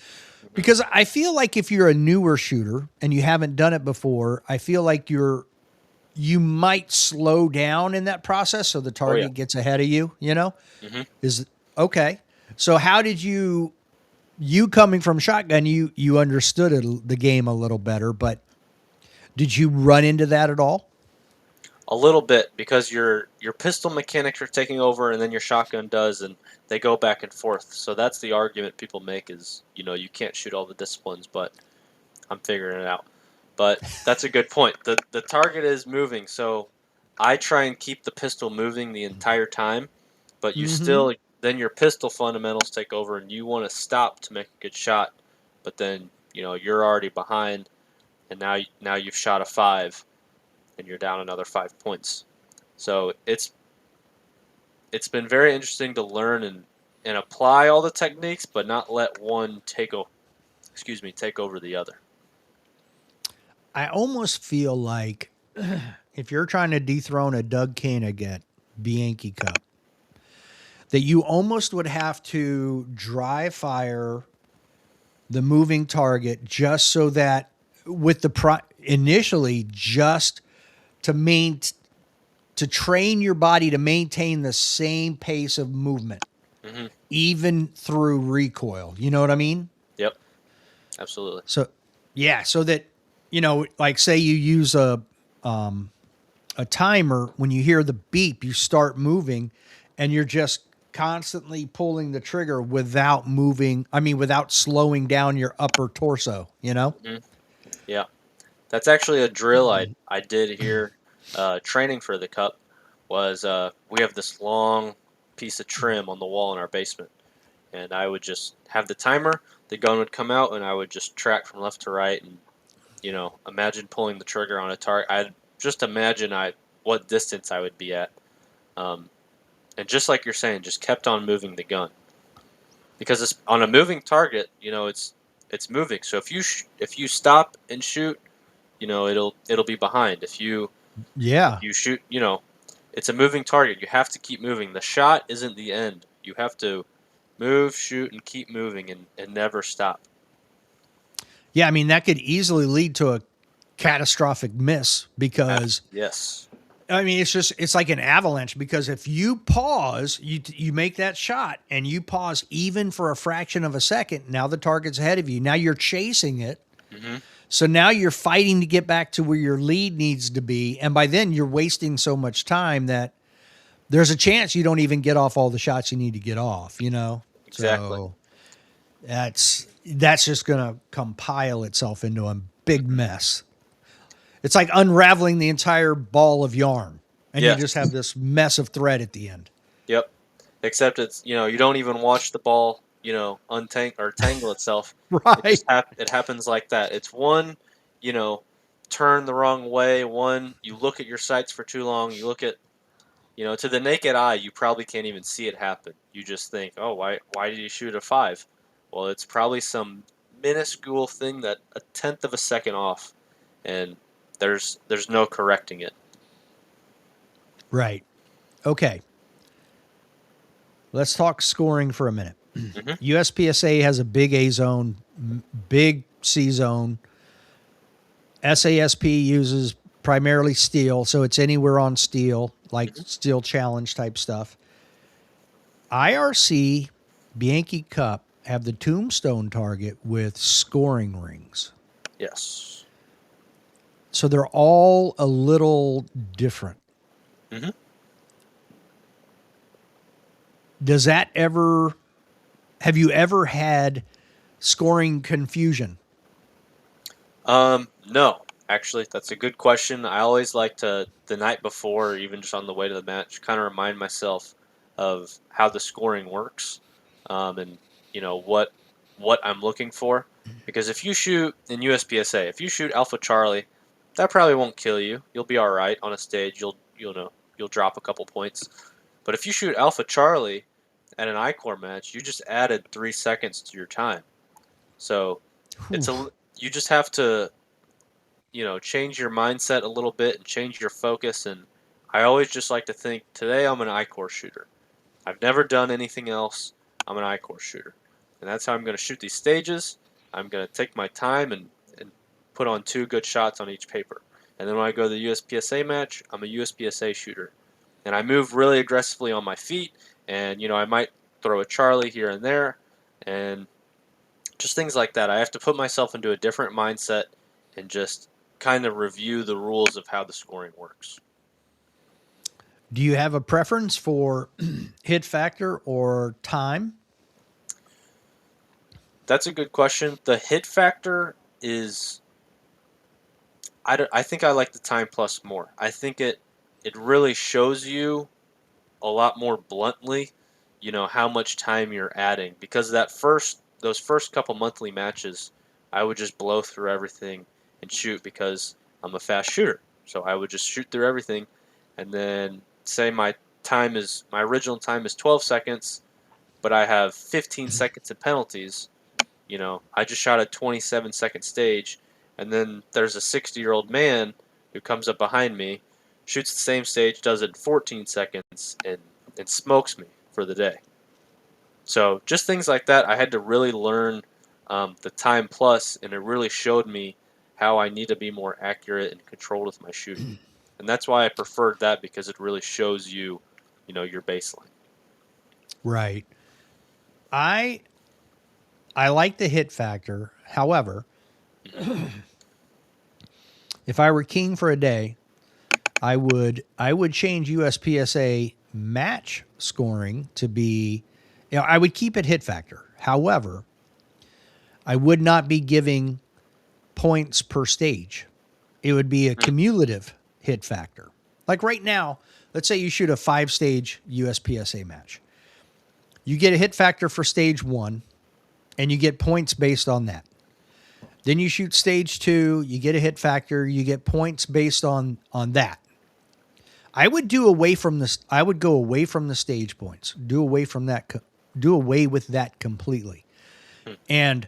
Hmm. Because I feel like if you're a newer shooter and you haven't done it before, I feel like you might slow down in that process so the Oh yeah. target gets ahead of you, Hmm. Is okay. So how did you coming from shotgun, you understood the game a little better, but did you run into that at all? A little bit because your pistol mechanics are taking over, and then your shotgun does, and they go back and forth. So that's the argument people make is you can't shoot all the disciplines, but I'm figuring it out. But that's a good point. The target is moving, so I try and keep the pistol moving the entire time, but you Mm-hmm. still then your pistol fundamentals take over, and you want to stop to make a good shot, but then you're already behind, and now you've shot a 5, and you're down another 5 points. So it's been very interesting to learn and apply all the techniques, but not let one take over the other. I almost feel like if you're trying to dethrone a Doug Koenig at Bianchi Cup, that you almost would have to dry fire the moving target just so that with initially just to main to train your body to maintain the same pace of movement Hmm. even through recoil. You know what I mean? Yep, absolutely. So yeah, so that like say you use a timer, when you hear the beep, you start moving and you're just constantly pulling the trigger without moving. I mean, without slowing down your upper torso. Hmm. Yeah, that's actually a drill I did here. Training for the cup was we have this long piece of trim on the wall in our basement, and I would just have the timer. The gun would come out, and I would just track from left to right, and imagine pulling the trigger on a target. I'd just imagine what distance I would be at, um, and just like you're saying, just kept on moving the gun because it's on a moving target. It's moving. So if you stop and shoot, it'll be behind. If Yeah. you shoot, it's a moving target. You have to keep moving. The shot isn't the end. You have to move, shoot, and keep moving and never stop. Yeah. I mean, that could easily lead to a catastrophic miss because Yes. I mean, it's like an avalanche, because if you pause, you make that shot and you pause even for a fraction of a second, now the target's ahead of you. Now you're chasing it. Hmm. So now you're fighting to get back to where your lead needs to be. And by then you're wasting so much time that there's a chance you don't even get off all the shots you need to get off, you know? Exactly. So that's just going to compile itself into a big mess. It's like unraveling the entire ball of yarn, and you just have Yes. this mess of thread at the end. Yep. Except it's, you don't even watch the ball, untang or tangle itself. It Right. just it happens like that. It's one, you know, turn the wrong way. One, you look at your sights for too long. You look at, to the naked eye, you probably can't even see it happen. You just think, oh, why did you shoot a 5? Well, it's probably some minuscule thing that a tenth of a second off, and there's no correcting it. Right. Okay. Let's talk scoring for a minute. Hmm. USPSA has a big A zone, big C zone. SASP uses primarily steel, so it's anywhere on steel, like Hmm. steel challenge type stuff. IRC Bianchi Cup have the tombstone target with scoring rings. Yes. So they're all a little different. Hmm. Does that ever, have you ever had scoring confusion? No, actually, that's a good question. I always like to, the night before, or even just on the way to the match, kind of remind myself of how the scoring works, and what I'm looking for. Because if you shoot in USPSA, if you shoot Alpha Charlie, that probably won't kill you. You'll be all right on a stage. You'll drop a couple points. But if you shoot Alpha Charlie at an I-Core match, you just added 3 seconds to your time. So Whew. you just have to change your mindset a little bit and change your focus. And I always just like to think, today I'm an I-Core shooter. I've never done anything else. I'm an I-Core shooter. And that's how I'm going to shoot these stages. I'm going to take my time and put on 2 good shots on each paper. And then when I go to the USPSA match, I'm a USPSA shooter. And I move really aggressively on my feet. And, I might throw a Charlie here and there. And just things like that. I have to put myself into a different mindset and just kind of review the rules of how the scoring works. Do you have a preference for hit factor or time? That's a good question. The hit factor is, I think I like the time plus more. I think it really shows you a lot more bluntly, how much time you're adding, because those first couple monthly matches, I would just blow through everything and shoot because I'm a fast shooter. So I would just shoot through everything, and then say my original time is 12 seconds, but I have 15 seconds of penalties. I just shot a 27-second stage, and then there's a 60-year-old man who comes up behind me, shoots the same stage, does it in 14 seconds, and smokes me for the day. So just things like that, I had to really learn the time plus, and it really showed me how I need to be more accurate and controlled with my shooting. And that's why I preferred that, because it really shows you, your baseline. Right. I I like the hit factor. However, if I were king for a day, I would change USPSA match scoring to be, I would keep it hit factor. However, I would not be giving points per stage. It would be a Mm. cumulative hit factor. Like right now, let's say you shoot a 5-stage USPSA match. You get a hit factor for stage 1 and you get points based on that. Then you shoot stage 2, you get a hit factor, you get points based on that. I would do away from this. I would go away from the stage points. Do away from that. Do away with that completely. And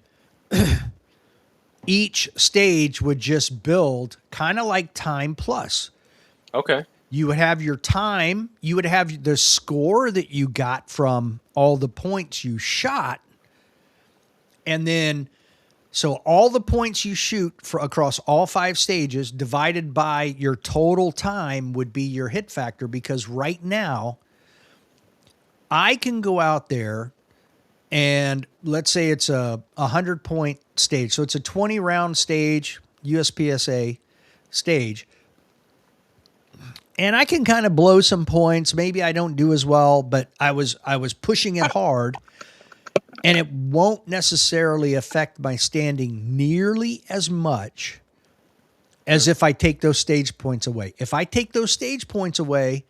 each stage would just build kind of like time plus. Okay. You would have your time. You would have the score that you got from all the points you shot, and then So all the points you shoot for across all 5 stages divided by your total time would be your hit factor, because right now I can go out there and let's say it's a 100-point stage. So it's a 20-round stage, USPSA stage. And I can kind of blow some points. Maybe I don't do as well, but I was pushing it hard, and it won't necessarily affect my standing nearly as much as if I take those stage points away. If I take those stage points away,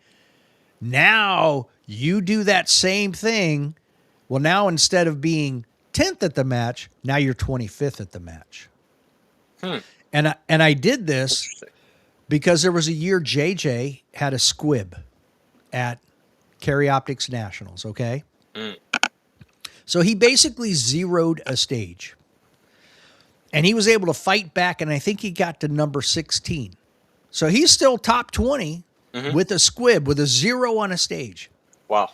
now you do that same thing. Well, now instead of being 10th at the match, now you're 25th at the match. And I did this because there was a year JJ had a squib at Carry Optics Nationals, okay? So he basically zeroed a stage. And he was able to fight back, and I think he got to number 16. So he's still top 20 with a squib, with a 0 on a stage. Wow.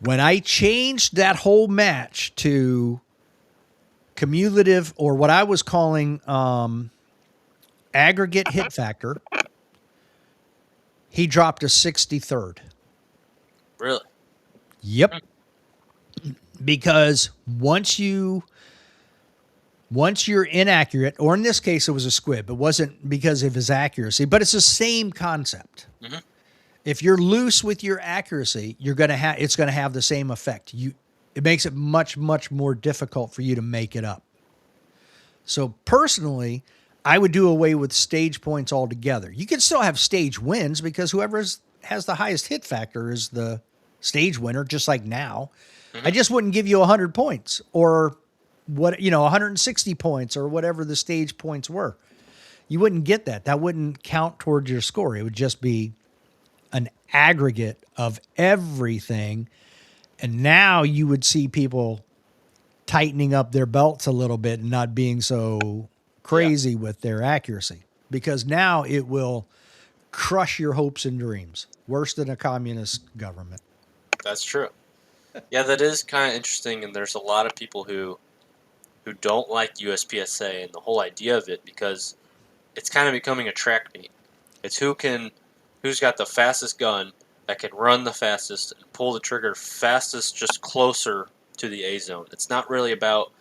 When I changed that whole match to cumulative, or what I was calling aggregate hit factor, he dropped to 63rd. Really? Yep. Because once you're inaccurate, or in this case it was a squib, it wasn't because of his accuracy, but it's the same concept. If you're loose with your accuracy, it's going to have the same effect. It makes it much, much more difficult for you to make it up. So personally, I would do away with stage points altogether. You can still have stage wins, because whoever has the highest hit factor is the stage winner, just like now. I just wouldn't give you 100 points, or 160 points, or whatever the stage points were. You wouldn't get that. That wouldn't count towards your score. It would just be an aggregate of everything. And now you would see people tightening up their belts a little bit and not being so crazy with their accuracy, because now it will crush your hopes and dreams. Worse than a communist government. That's true. Yeah, that is kind of interesting, and there's a lot of people who don't like USPSA and the whole idea of it, because it's kind of becoming a track meet. It's who's got the fastest gun, that can run the fastest and pull the trigger fastest, just closer to the A zone. It's not really about.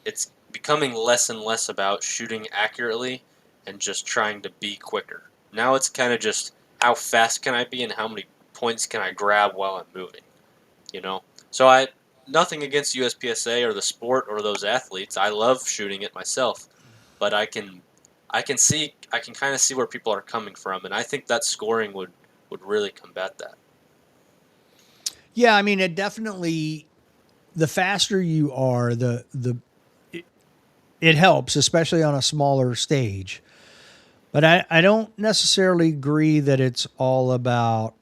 It's becoming less and less about shooting accurately and just trying to be quicker. Now it's kind of just how fast can I be and how many points can I grab while I'm moving. So nothing against USPSA or the sport or those athletes. I love shooting it myself, but I can kind of see where people are coming from, and I think that scoring would really combat that. Yeah, I mean, it definitely, the faster you are, it helps, especially on a smaller stage. But I don't necessarily agree that it's all about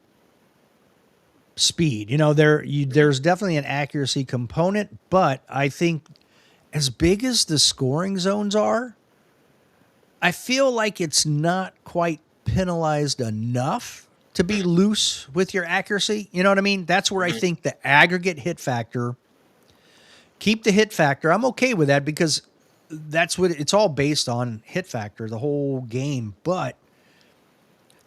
speed. There's definitely an accuracy component, but I think as big as the scoring zones are, I feel like it's not quite penalized enough to be loose with your accuracy. You know what I mean? That's where I think the aggregate hit factor, keep the hit factor. I'm okay with that, because that's what it's all based on, hit factor, the whole game. But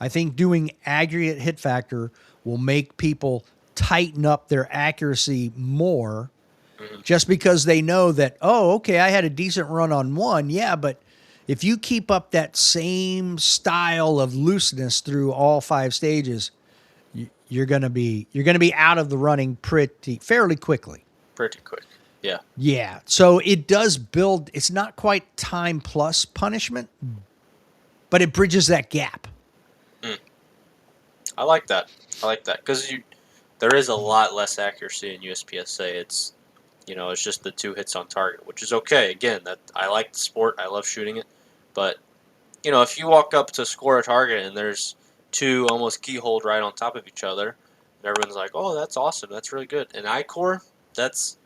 I think doing aggregate hit factor will make people tighten up their accuracy more, just because they know that, oh, okay, I had a decent run on one. Yeah, but if you keep up that same style of looseness through all 5 stages, you're going to be out of the running fairly quickly. Pretty quick. Yeah. Yeah. So it does build, it's not quite time plus punishment, but it bridges that gap. I like that. Because there is a lot less accuracy in USPSA. It's just the 2 hits on target, which is okay. Again, that I like the sport. I love shooting it. But, if you walk up to score a target and there's 2 almost keyholed right on top of each other, and everyone's like, oh, that's awesome. That's really good. And I-core, it's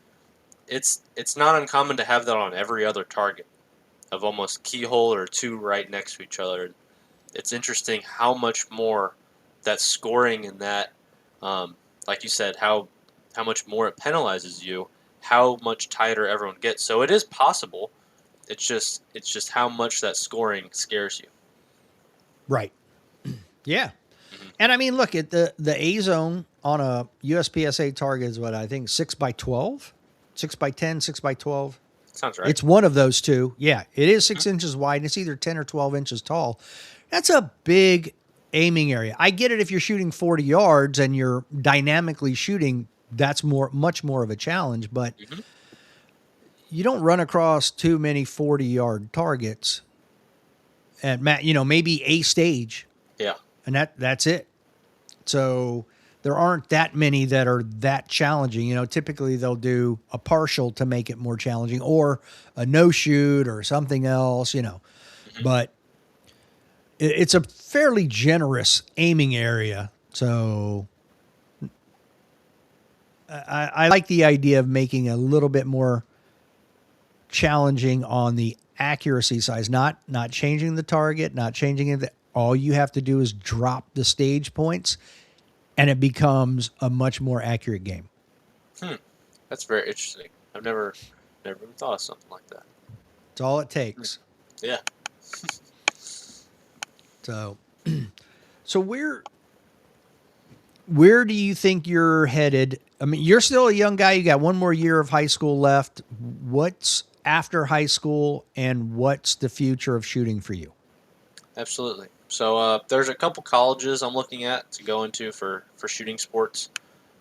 not uncommon to have that on every other target, of almost keyhole or 2 right next to each other. It's interesting how much more that scoring and that, like you said, how much more it penalizes you, how much tighter everyone gets. So it is possible It's just how much that scoring scares you. Right. Yeah. Hmm. And I mean, look at the A zone on a USPSA target is what I think 6x12, 6x10, 6x12. Sounds right. It's one of those two. Yeah, it is Mhm. 6 inches wide. And it's either 10 or 12 inches tall. That's a big aiming area. I get it if you're shooting 40 yards and you're dynamically shooting. That's much more of a challenge. But Mhm. you don't run across too many 40-yard targets at maybe a stage, Yeah. and that's it. So there aren't that many that are that challenging. Typically they'll do a partial to make it more challenging or a no shoot or something else. Hmm. But it's a fairly generous aiming area. So I like the idea of making a little bit more challenging on the accuracy size, not changing the target, not changing it. All you have to do is drop the stage points and it becomes a much more accurate game. Hmm. That's very interesting. I've never even thought of something like that. It's all it Hmm. takes. Yeah. So, so where do you think you're headed? I mean, you're still a young guy. You got one more year of high school left. What's after high school, and what's the future of shooting for you? Absolutely. So there's a couple colleges I'm looking at to go into for shooting sports.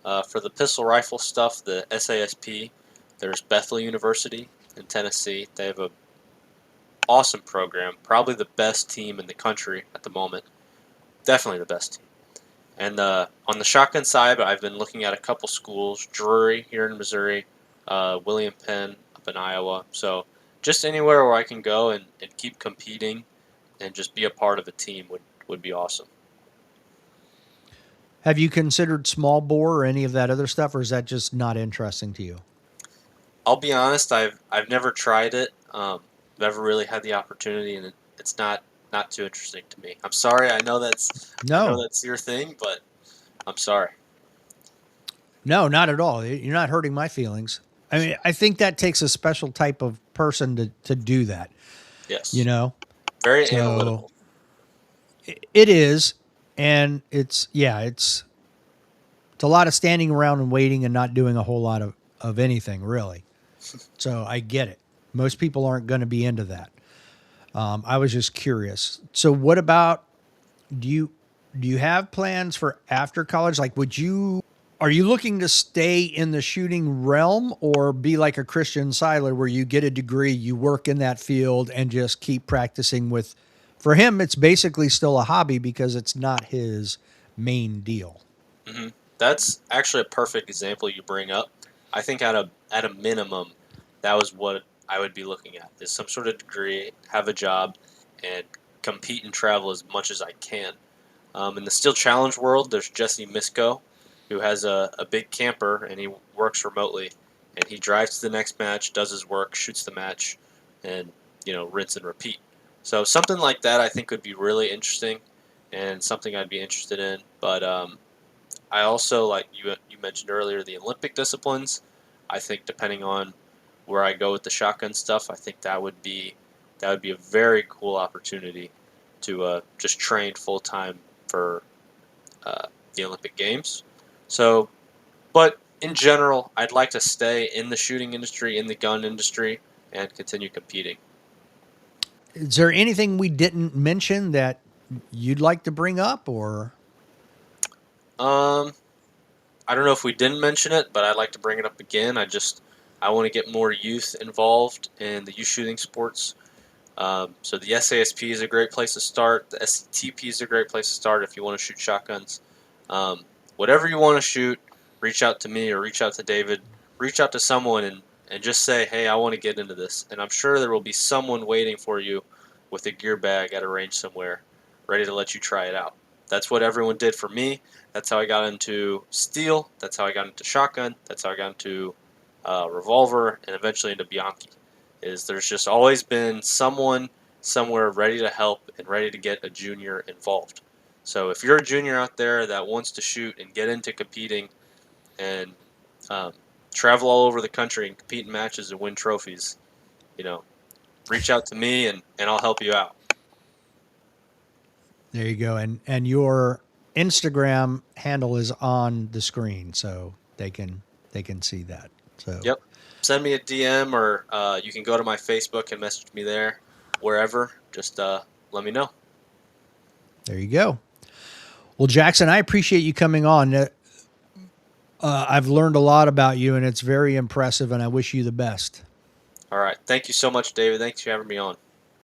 For the pistol rifle stuff, the SASP, there's Bethel University in Tennessee. They have a awesome program, probably the best team in the country at the moment. Definitely the best team. And on the shotgun side, I've been looking at a couple schools: Drury here in Missouri, William Penn up in Iowa. So just anywhere where I can go and keep competing and just be a part of a team would be awesome. Have you considered small bore or any of that other stuff, or is that just not interesting to you? I'll be honest, I've never tried it. Never really had the opportunity, and it's not too interesting to me. I'm sorry. I know No, that's your thing, but I'm sorry. no, not at all. You're not hurting my feelings. I mean, I think that takes a special type of person to do that, you Yes, know? very So analytical. it is. And it's a lot of standing around and waiting and not doing a whole lot of anything, really. So I get it. Most people aren't going to be into that. I was just curious. So what about do you do you have plans for after college? Like, are you looking to stay in the shooting realm or be like a Christian Seiler where you get a degree, you work in that field and just keep practicing with, for him, it's basically still a hobby because it's not his main deal. Hmm. That's actually a perfect example you bring up. I think at a minimum, that was what I would be looking at: is some sort of degree, have a job, and compete and travel as much as I can. In the Steel Challenge world, there's Jesse Misko, who has a big camper and he works remotely. And he drives to the next match, does his work, shoots the match, and rinse and repeat. So something like that I think would be really interesting, and something I'd be interested in. But I also, like you mentioned earlier, the Olympic disciplines. I think depending on where I go with the shotgun stuff, I think that would be a very cool opportunity to just train full time for the Olympic Games. So, but in general, I'd like to stay in the shooting industry, in the gun industry, and continue competing. Is there anything we didn't mention that you'd like to bring up or Um, I don't know if we didn't mention it, but I'd like to bring it up again. I want to get more youth involved in the youth shooting sports. So the SASP is a great place to start. The SCTP is a great place to start if you want to shoot shotguns. Um, Whatever you want to shoot, reach out to me or reach out to David. Reach out to someone and just say, hey, I want to get into this. And I'm sure there will be someone waiting for you with a gear bag at a range somewhere, ready to let you try it out. That's what everyone did for me. That's how I got into steel. That's how I got into shotgun. That's how I got into revolver and eventually into Bianchi. Is there's just always been someone somewhere ready to help and ready to get a junior involved. So if you're a junior out there that wants to shoot and get into competing and um, travel all over the country and compete in matches and win trophies, you know, reach out to me and I'll help you out. There you go. And your Instagram handle is on the screen, so they can see that. So Yep. Send me a DM or you can go to my Facebook and message me there, wherever. Just let me know. there you go. Well, Jackson, I appreciate you coming on. I've learned a lot about you, and it's very impressive, and I wish you the best. All right. Thank you so much, David. Thanks for having me on.